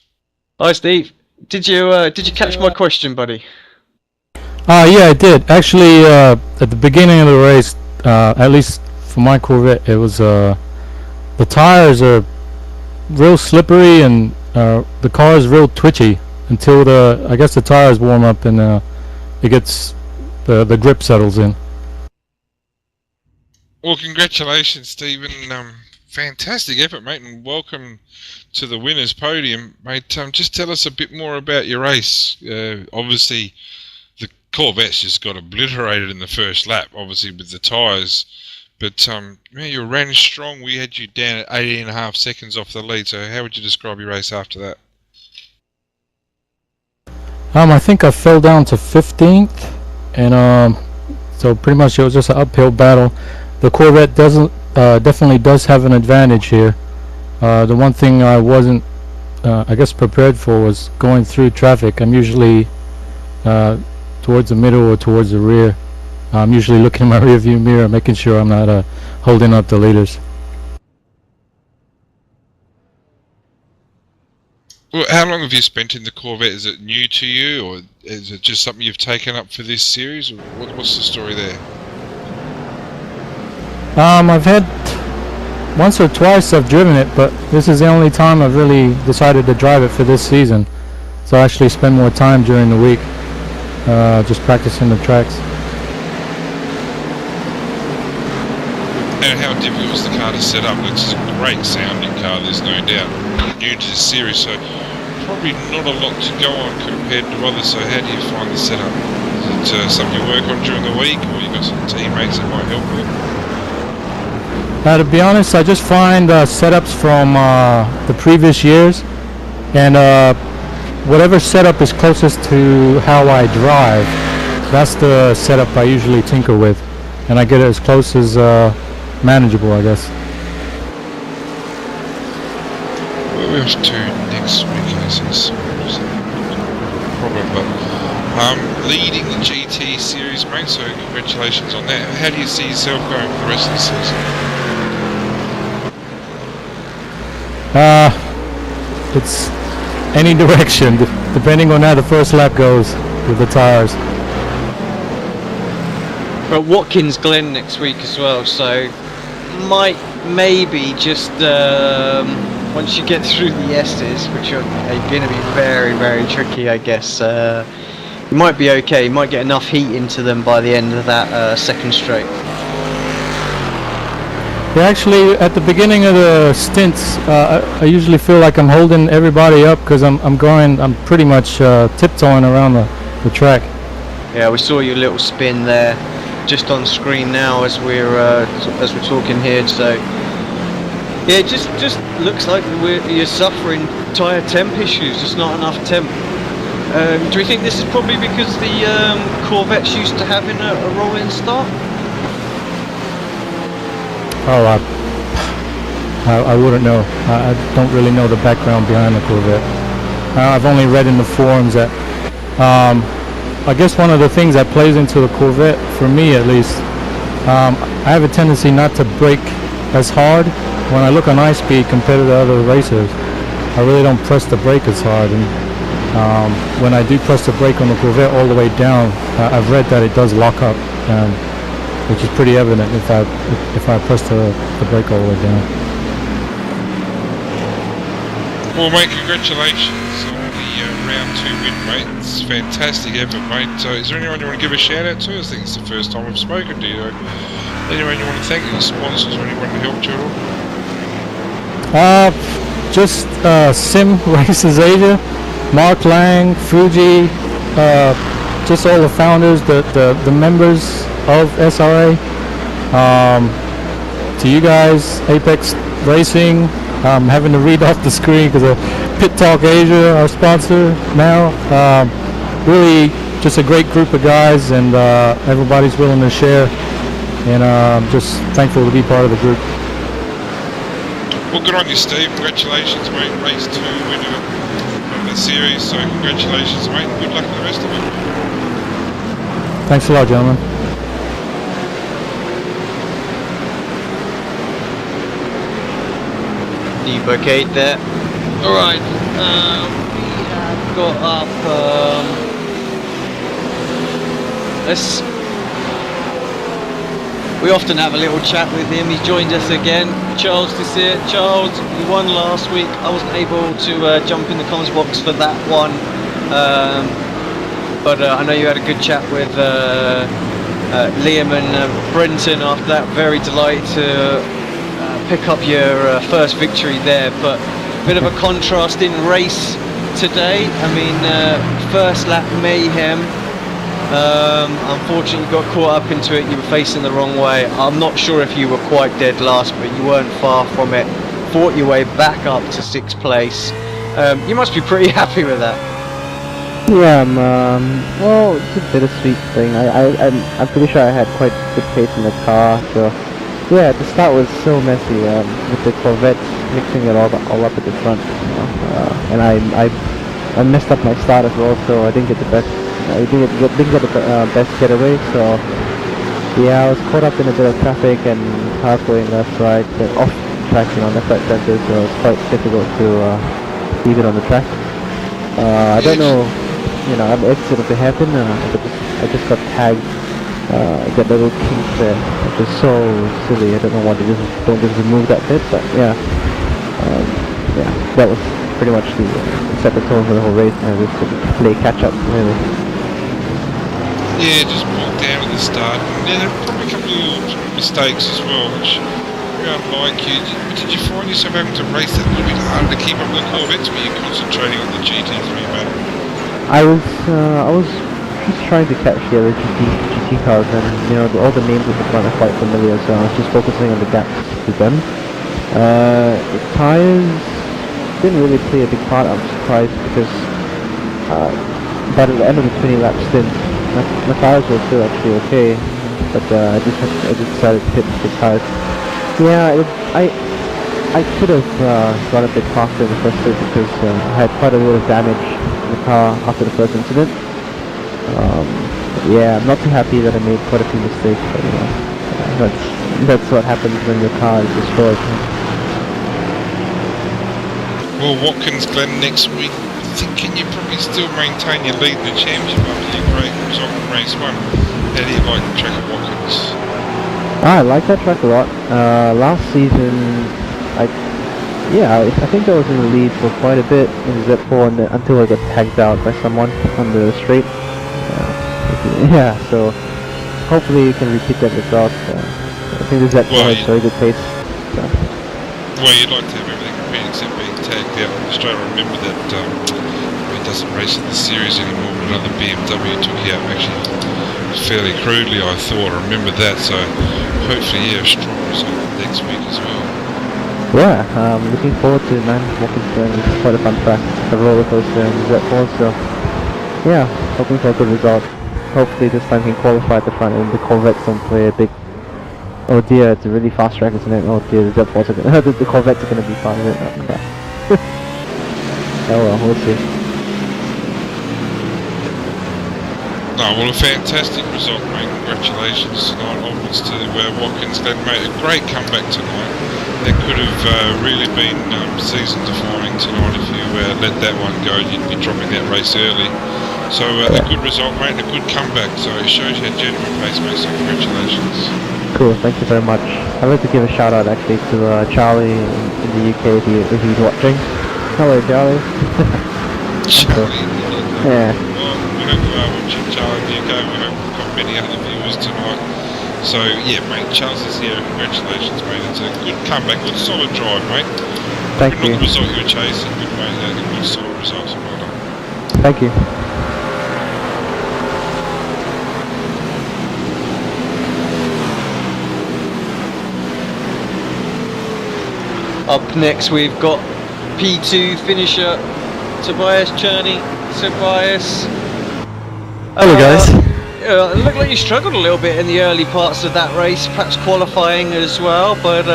Hi, Steve. Did you catch my question, buddy? Yeah, I did. Actually, at the beginning of the race, at least for my Corvette, it was the tires are real slippery and the car is real twitchy until I guess the tires warm up and it gets the grip settles in. Well, congratulations, Stephen. Fantastic effort, mate, and welcome to the winners' podium, mate. Just tell us a bit more about your race. Obviously, the Corvette's just got obliterated in the first lap, obviously with the tyres. But man, you ran strong. We had you down at 18.5 seconds off the lead. So how would you describe your race after that? I think I fell down to 15th, and so pretty much it was just an uphill battle. The Corvette definitely does have an advantage here. The one thing I wasn't, I guess, prepared for was going through traffic. I'm usually towards the middle or towards the rear. I'm usually looking in my rear view mirror, making sure I'm not holding up the leaders. Well, how long have you spent in the Corvette? Is it new to you, or is it just something you've taken up for this series? Or what's the story there? I've had once or twice I've driven it, but this is the only time I've really decided to drive it for this season. So I actually spend more time during the week just practicing the tracks. about how difficult was the car to set up. It's a great sounding car, there's no doubt. New to this series, so probably not a lot to go on compared to others. So how do you find the setup? Is it something you work on during the week, or you got some teammates that might help you? To be honest, I just find setups from the previous years, and whatever setup is closest to how I drive, that's the setup I usually tinker with, and I get it as close as manageable, I guess. What are we off to next week? Is problem, but leading the GT series, mate, so congratulations on that. How do you see yourself going for the rest of the season? It's any direction, depending on how the first lap goes with the tires. But Watkins Glen next week as well, so maybe just once you get through the S's, which are going to be very, very tricky, I guess, you might be okay. You might get enough heat into them by the end of that second straight. Yeah, actually, at the beginning of the stints, I usually feel like I'm holding everybody up because I'm pretty much tiptoeing around the track. Yeah, we saw your little spin there, just on screen now as we're talking here. So yeah, it just looks like you're suffering tyre temp issues. Just not enough temp. Do you think this is probably because the Corvette's used to having a rolling start? Oh, I wouldn't know. I don't really know the background behind the Corvette. I've only read in the forums that I guess one of the things that plays into the Corvette, for me at least, I have a tendency not to brake as hard when I look on iSpeed compared to the other racers. I really don't press the brake as hard, and when I do press the brake on the Corvette all the way down, I've read that it does lock up, which is pretty evident if I press the brake all the way down. Well, mate, congratulations on the round 2 win, mate. It's fantastic effort, mate. So, is there anyone you want to give a shout out to? I think it's the first time I've spoken to you. Anyone you want to thank? Any sponsors or anyone who helped you at all? Just Sim Races Asia, Mark Lang, Fuji, just all the founders, the members of SRA, to you guys, Apex Racing. I'm having to read off the screen because of PitTalk Asia, our sponsor now. Really just a great group of guys, and everybody's willing to share, and I'm just thankful to be part of the group. Well, good on you, Steve. Congratulations, mate. Race 2 winner of the series, so congratulations, mate. Good luck with the rest of it. Thanks a lot, gentlemen. Debugate there. Alright, we have got up, we often have a little chat with him. He's joined us again. Charles is here. Charles, you won last week. I wasn't able to jump in the comms box for that one, but I know you had a good chat with Liam and Brenton after that. Very delighted to pick up your first victory there, but a bit of a contrasting race today. I mean, first lap mayhem. Unfortunately, you got caught up into it. You were facing the wrong way. I'm not sure if you were quite dead last, but you weren't far from it. Fought your way back up to 6th place. You must be pretty happy with that. Yeah, well, it's a bittersweet thing. I'm pretty sure I had quite good pace in the car, so yeah, the start was so messy with the Corvette mixing it all up at the front, you know, and I messed up my start as well, so I didn't get the best. I didn't get the best getaway, so yeah, I was caught up in a bit of traffic and cars going left, right, and off track, you know, left, right, center, so it's quite difficult to leave it on the track. I don't know, you know, it's going to happen. I just got tagged. That little kink there, which is so silly. I don't know why they don't just remove that bit, but yeah, that was pretty much the set the tone for the whole race, and just play catch up really. Yeah, just walked down at the start. And there were probably a couple of little mistakes as well, which unlike you. Did you find yourself having to race that a little bit harder to keep up with the Corvettes? Were you concentrating on the GT3 battle? I was just trying to catch the other GT cars, and you know all the names at the front are quite familiar, so I was just focusing on the gaps to them. The tires didn't really play a big part. I'm surprised because by the end of the 20 lap stint, my tires were still actually okay, but I just decided to pit the tires. Yeah, I could have gone a bit faster in the first stint because I had quite a bit of damage in the car after the first incident. Yeah, I'm not too happy that I made quite a few mistakes, but you know, that's what happens when your car is destroyed. Well, Watkins Glen next week, thinking you probably still maintain your lead in the championship after your great result in race 1. How do you like the track at Watkins? I like that track a lot. Last season, I think I was in the lead for quite a bit in Z4 until I got tagged out by someone on the straight. Yeah, so hopefully you can repeat that result. I think the Z4 has very good pace. So. Well, you'd like to have everything repeated except being tagged out on the straight. I remember that he doesn't race in the series anymore, but another BMW took you out actually fairly crudely, I thought. I remember that, so hopefully, yeah, a strong result next week as well. Yeah, looking forward to it, man. Watkins Glen is quite a fun track, a roller coaster in Z4, so yeah, hoping for a good result. Hopefully this time we can qualify at the front and the Corvettes don't play a big... Oh dear, it's a really fast track, isn't it? Oh dear, the Z4s are gonna... the Corvettes are gonna be part of it. Oh crap. Oh well, we'll see. Oh, well, a fantastic result, mate. Congratulations tonight. Onwards to Watkins Glen, mate. A great comeback tonight. That could have really been season-defining tonight. If you let that one go, you'd be dropping that race early. So a good result, mate, and a good comeback. So it shows you how genuine pace, mate. So congratulations. Cool, thank you very much. I'd like to give a shout out actually to Charlie in the UK if he's watching. Hello, Charlie. Charlie. Yeah. Well, we hope you are watching, Charlie, in the UK. We hope we've got many other viewers tonight. So yeah, mate, Charles is here. Congratulations, mate. It's a good comeback, good solid drive, mate. Thank you. Not the result you were chasing, but mate, a good solid result. So well done. Thank you. Up next we've got P2 finisher Tobias Cherney. Tobias. Hello guys. It looked like you struggled a little bit in the early parts of that race, perhaps qualifying as well, but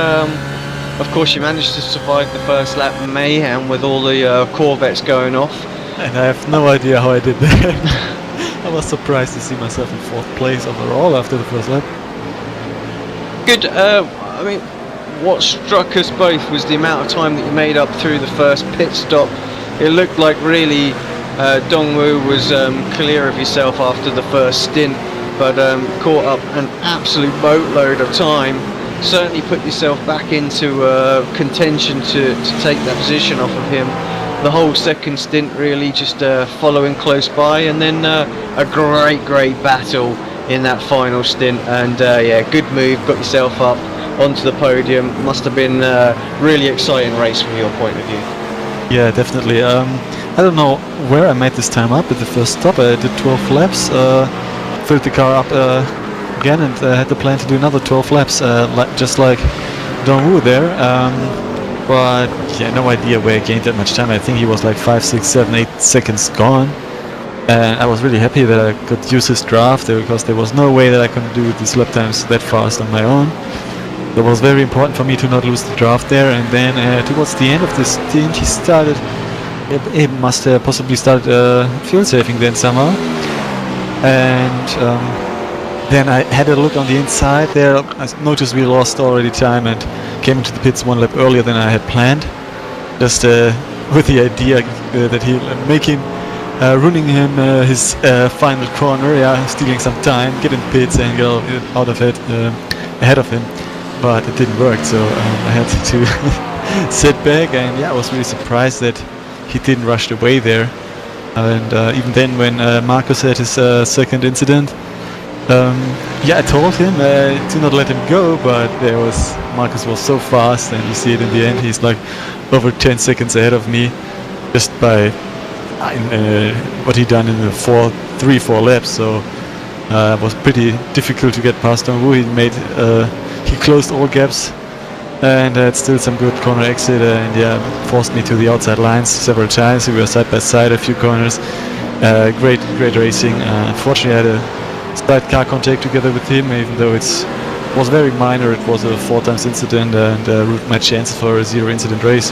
of course you managed to survive the first lap mayhem with all the Corvettes going off. And I have no idea how I did that. I was surprised to see myself in 4th place overall after the first lap. Good. I mean, what struck us both was the amount of time that you made up through the first pit stop. It looked like really Dongwoo was clear of yourself after the first stint, but caught up an absolute boatload of time. Certainly put yourself back into contention to take that position off of him. The whole second stint really just following close by, and then a great battle in that final stint, and yeah, good move, got yourself up onto the podium. Must have been a really exciting race from your point of view. Yeah, definitely. I don't know where I made this time up at the first stop. I did 12 laps, filled the car up again, and had the plan to do another 12 laps, just like Dongwoo there. But yeah, no idea where I gained that much time. I think he was like 5, 6, 7, 8 seconds gone. And I was really happy that I could use his draft there, because there was no way that I could do these lap times that fast on my own. It was very important for me to not lose the draft there. And then towards the end of the stint, he started. He must have possibly started fuel saving then somehow. And then I had a look on the inside there. I noticed we lost already time and came into the pits 1 lap earlier than I had planned. Just with the idea that he ruining him his final corner, stealing some time, get in pits and go out of it ahead of him. But it didn't work, so I had to sit back, and yeah, I was really surprised that he didn't rush away there. And even then, when Marcus had his second incident, Yeah, I told him to not let him go, but Marcus was so fast, and you see it in the end. He's like over 10 seconds ahead of me, just by what he done in the 4 laps. So it was pretty difficult to get past Dongwu. He closed all gaps, and had still some good corner exit, and forced me to the outside lines several times. We were side by side a few corners. Great racing. Unfortunately, I had a slight car contact together with him, even though it was very minor. It was a 4 times incident and ruined my chances for a 0 incident race.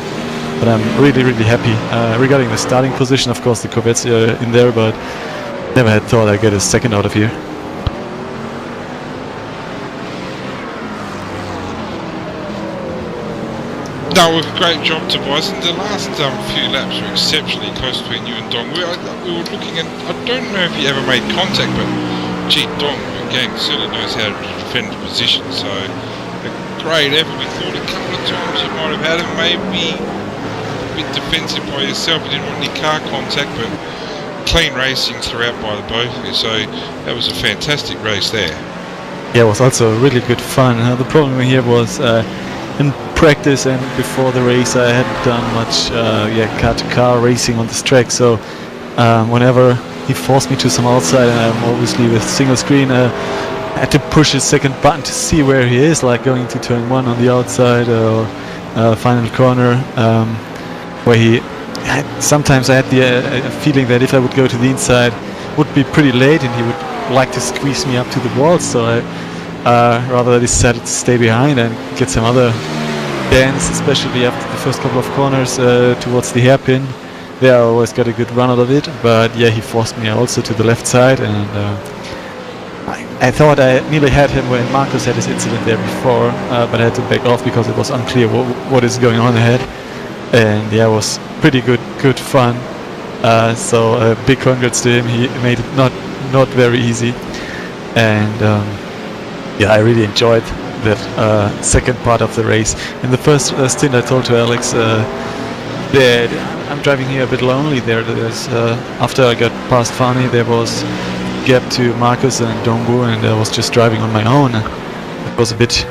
But I'm really happy. Regarding the starting position, of course the Corvette's in there, but never had thought I'd get a second out of here. No, great job, Tobias. And the last few laps were exceptionally close between you and Dong. We were looking, and I don't know if he ever made contact, but gee, Dong again certainly knows how to defend the position. So a great effort. We thought a couple of times you might have had him maybe a bit defensive by yourself. You didn't want any car contact, but clean racing throughout by the both of you. So that was a fantastic race there. Yeah, it was also really good fun. The problem here was in practice and before the race I hadn't done much car-to-car racing on this track, so whenever he forced me to some outside, and I'm obviously with single screen, I had to push his second button to see where he is, like going to turn 1 on the outside or final corner, where sometimes I had the feeling that if I would go to the inside it would be pretty late and he would like to squeeze me up to the wall, so I rather decided to stay behind and get some other dance, especially after the first couple of corners towards the hairpin. There I always got a good run out of it, but yeah, he forced me also to the left side, and I thought I nearly had him when Marcus had his incident there before, but I had to back off because it was unclear what is going on ahead. And yeah, it was pretty good fun. So big congrats to him. He made it not very easy, and I really enjoyed that second part of the race. In the first stint, I told to Alex that I'm driving here a bit lonely. There's after I got past Fani, there was gap to Marcus and Dongbu, and I was just driving on my own. It was a bit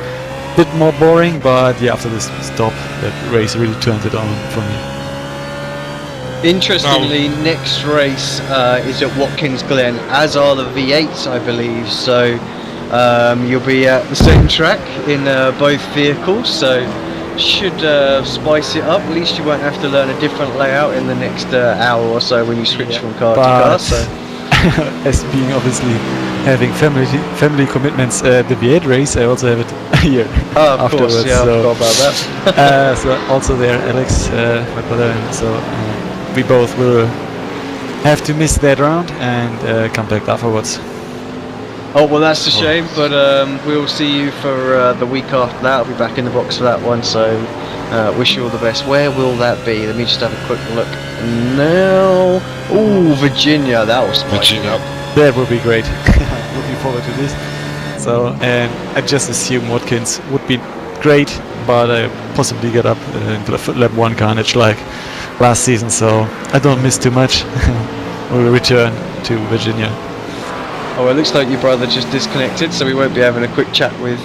more boring, but yeah, after this stop, that race really turned it on for me. Interestingly, next race is at Watkins Glen, as are the V8s, I believe. So you'll be at the same track in both vehicles, so should spice it up. At least you won't have to learn a different layout in the next hour or so when you switch from car to car. So. As being obviously having family commitments at the V8 race, I also have it here afterwards. Course, yeah, so, I forgot about that. So also there, Alex, my brother, and so we both will have to miss that round and come back afterwards. Oh, well, that's a shame, but we'll see you for the week after that. I'll be back in the box for that one, so wish you all the best. Where will that be? Let me just have a quick look now. Ooh, Virginia, that was spicy up. That would be great. Looking forward to this. So, and I just assume Watkins would be great, but I possibly get up into lap 1 carnage like last season, so I don't miss too much. We'll return to Virginia. Oh, it looks like your brother just disconnected, so we won't be having a quick chat with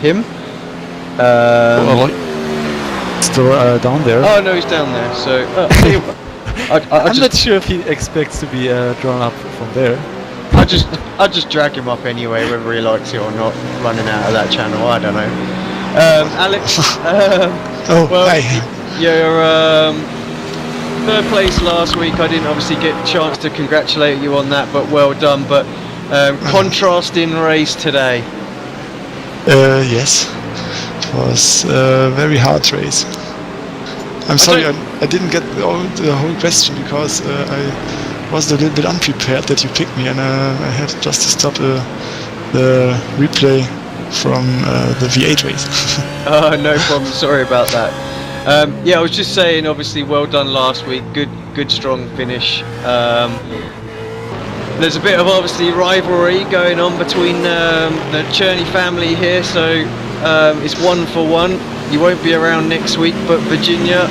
him. Still down there. Oh no, he's down there. So I'm not sure if he expects to be drawn up from there. I just drag him up anyway, whether he likes it or not. Running out of that channel, I don't know. Alex. Hi. You're third place last week. I didn't obviously get a chance to congratulate you on that, but well done. But contrasting race today. Yes, it was a very hard race. I'm sorry, I didn't get the whole question because I was a little bit unprepared that you picked me, and I had just to stop the replay from the V8 race. Oh, no problem. Sorry about that. Yeah, I was just saying, obviously, well done last week. Good, strong finish. There's a bit of obviously rivalry going on between the Cherney family here, so it's 1-for-1. You won't be around next week, but Virginia,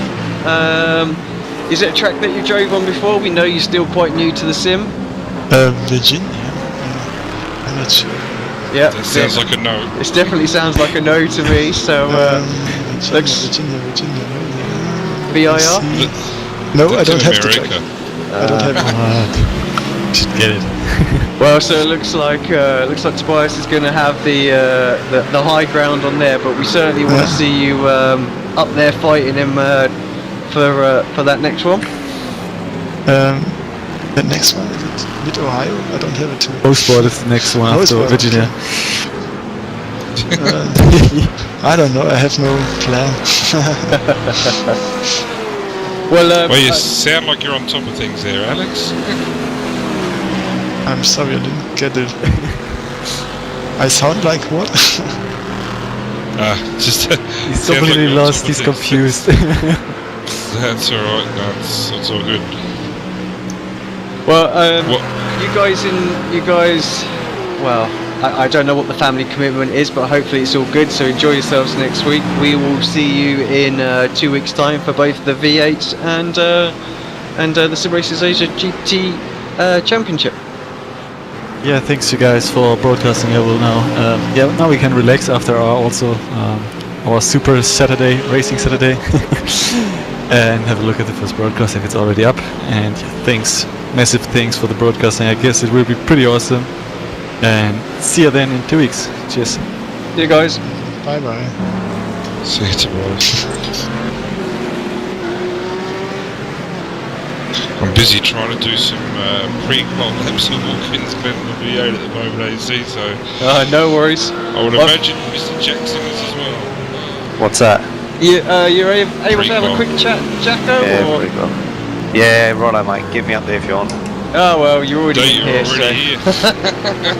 is it a track that you drove on before? We know you're still quite new to the sim. Virginia? I'm not sure. Yeah. That sounds like a no. It definitely sounds like a no to me. So Virginia. VIR. No, I That's don't in have the America. track. I don't have it. Should get it. Well, so it looks like Tobias is going to have the high ground on there, but we certainly want to see you up there fighting him for that next one. The next one is it Mid Ohio? I don't have it too. Postboard is the next one after Postboard, Virginia. I don't know. I have no plan. Well, you sound like you're on top of things there, Alex. I'm sorry, I didn't get it. I sound like what? Just He's completely lost. He's confused. That's all right. That's all good. Well, you guys. Well, I don't know what the family commitment is, but hopefully it's all good. So enjoy yourselves next week. We will see you in 2 weeks' time for both the V8s and the Sim Racers Asia GT Championship. Yeah, thanks you guys for broadcasting. I will now. Now we can relax after our Super Saturday, Racing Saturday, and have a look at the first broadcasting. It's already up, and thanks, massive thanks for the broadcasting. I guess it will be pretty awesome. And see you then in 2 weeks. Cheers. See you guys. Bye bye. See you tomorrow. I'm busy trying to do some pre-qual laps of Watkins Glen on the V8 at the moment, AC, so... no worries. I would imagine Mr. Jackson is as well. What's that? You're able to have a quick chat, Jacko? Yeah, or? pretty well. Yeah, righto, mate. Get me up there if you want. Oh, well, you're already here. Here.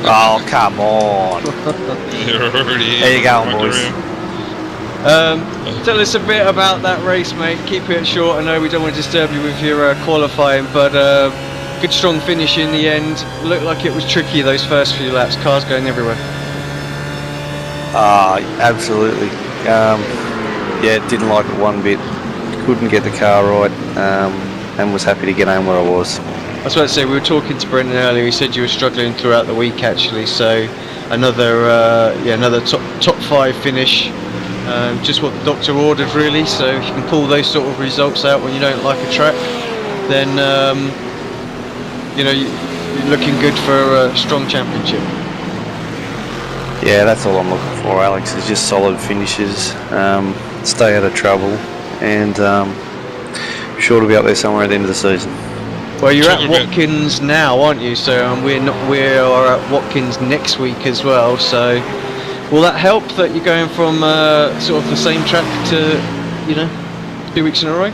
Oh, come on. You're already here. There you go, boys. Tell us a bit about that race, mate. Keep it short. I know we don't want to disturb you with your qualifying, but good strong finish in the end. Looked like it was tricky those first few laps. Cars going everywhere. Absolutely. Didn't like it one bit. Couldn't get the car right, and was happy to get home where I was. I was about to say, we were talking to Brendan earlier. He said you were struggling throughout the week, actually. So another top 5 finish. Just what the doctor ordered, really. So if you can pull those sort of results out when you don't like a track, then you're looking good for a strong championship. Yeah, that's all I'm looking for, Alex. Is just solid finishes, stay out of trouble, and sure to be up there somewhere at the end of the season. Well, you're at Watkins now, aren't you? So we are at Watkins next week as well. So will that help that you're going from sort of the same track to 2 weeks in a row?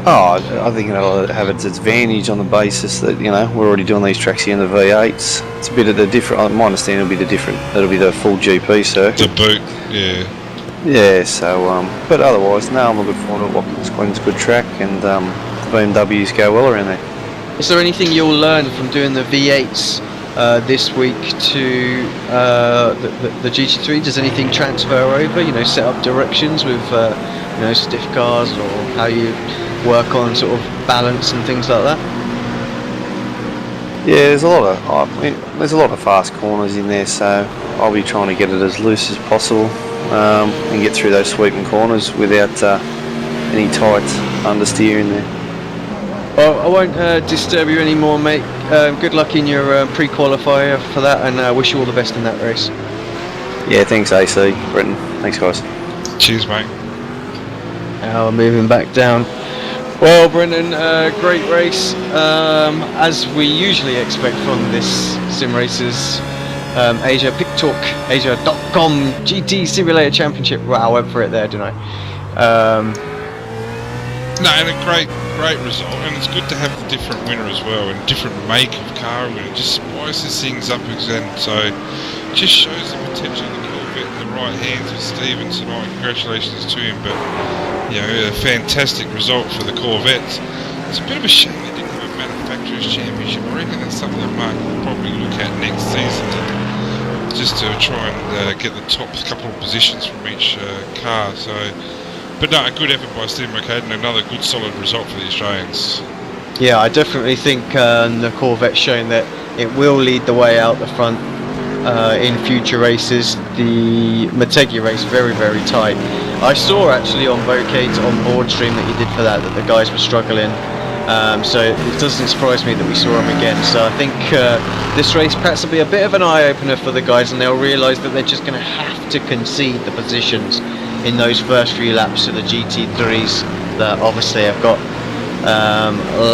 I think it'll have its advantage on the basis that we're already doing these tracks here in the V8s. It's a bit of the different. My understanding it'll be the full GP circuit. The boot, yeah. Yeah, so but otherwise, no, I'm looking forward to Watkins Glen's a good track, and the BMWs go well around there. Is there anything you'll learn from doing the V8s this week to the GT3? Does anything transfer over? Set up directions with stiff cars, or how you work on sort of balance and things like that? Yeah, there's a lot of fast corners in there, so I'll be trying to get it as loose as possible and get through those sweeping corners without any tight understeer in there. Well, I won't disturb you anymore, mate. Good luck in your pre-qualifier for that, and I wish you all the best in that race. Yeah, thanks AC, Brenton. Thanks guys. Cheers, mate. Now we're moving back down. Well, Brendan, great race, as we usually expect from this Sim Racers Asia PitTalk, Asia.com GT Simulator Championship. Wow, I went for it there, didn't I? No, and a great result, and it's good to have the different winner as well, and different make of car winner. It just spices things up again, so it just shows the potential of the Corvette in the right hands of Steven tonight. Congratulations to him, but a fantastic result for the Corvettes. It's a bit of a shame they didn't have a manufacturers championship. I reckon that's something that Mark will probably look at next season, just to try and get the top couple of positions from each car. So, but no, a good effort by Steve McCaden, and another good solid result for the Australians. Yeah, I definitely think the Corvette's shown that it will lead the way out the front in future races. The Motegi race very, very tight. I saw actually on Vocade's on-board stream that he did for that the guys were struggling. So it doesn't surprise me that we saw him again. So I think this race perhaps will be a bit of an eye-opener for the guys, and they'll realise that they're just going to have to concede the positions in those first few laps to the GT3s that obviously have got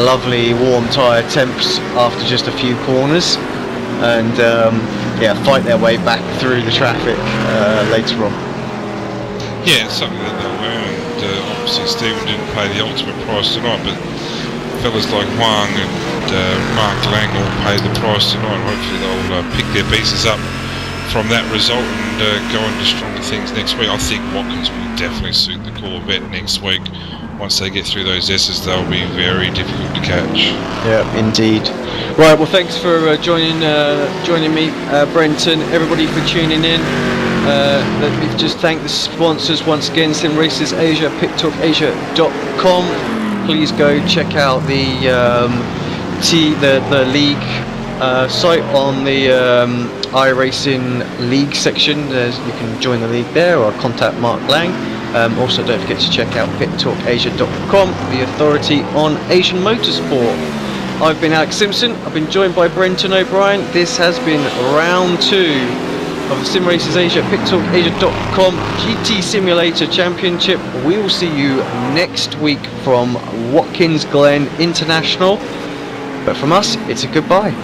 lovely warm tyre temps after just a few corners, and yeah, fight their way back through the traffic later on. Yeah, it's something that they'll learn, and obviously Stephen didn't pay the ultimate price tonight, but fellas like Huang and Mark Lang all paid the price tonight. Hopefully they'll pick their pieces up from that result and go into stronger things next week. I think Watkins will definitely suit the Corvette next week. Once they get through those S's, they'll be very difficult to catch. Yeah, indeed. Right, well, thanks for joining me, Brenton. Everybody for tuning in. Let me just thank the sponsors once again: Sim Races Asia, PitTalkAsia.com. Please go check out the league site on the iRacing League section. You can join the league there or contact Mark Lang. Also, don't forget to check out PitTalkAsia.com, the authority on Asian motorsport. I've been Alex Simpson. I've been joined by Brenton O'Brien. This has been round 2 of the Sim Races Asia, PitTalkAsia.com GT Simulator Championship. We will see you next week from Watkins Glen International. But from us, it's a goodbye.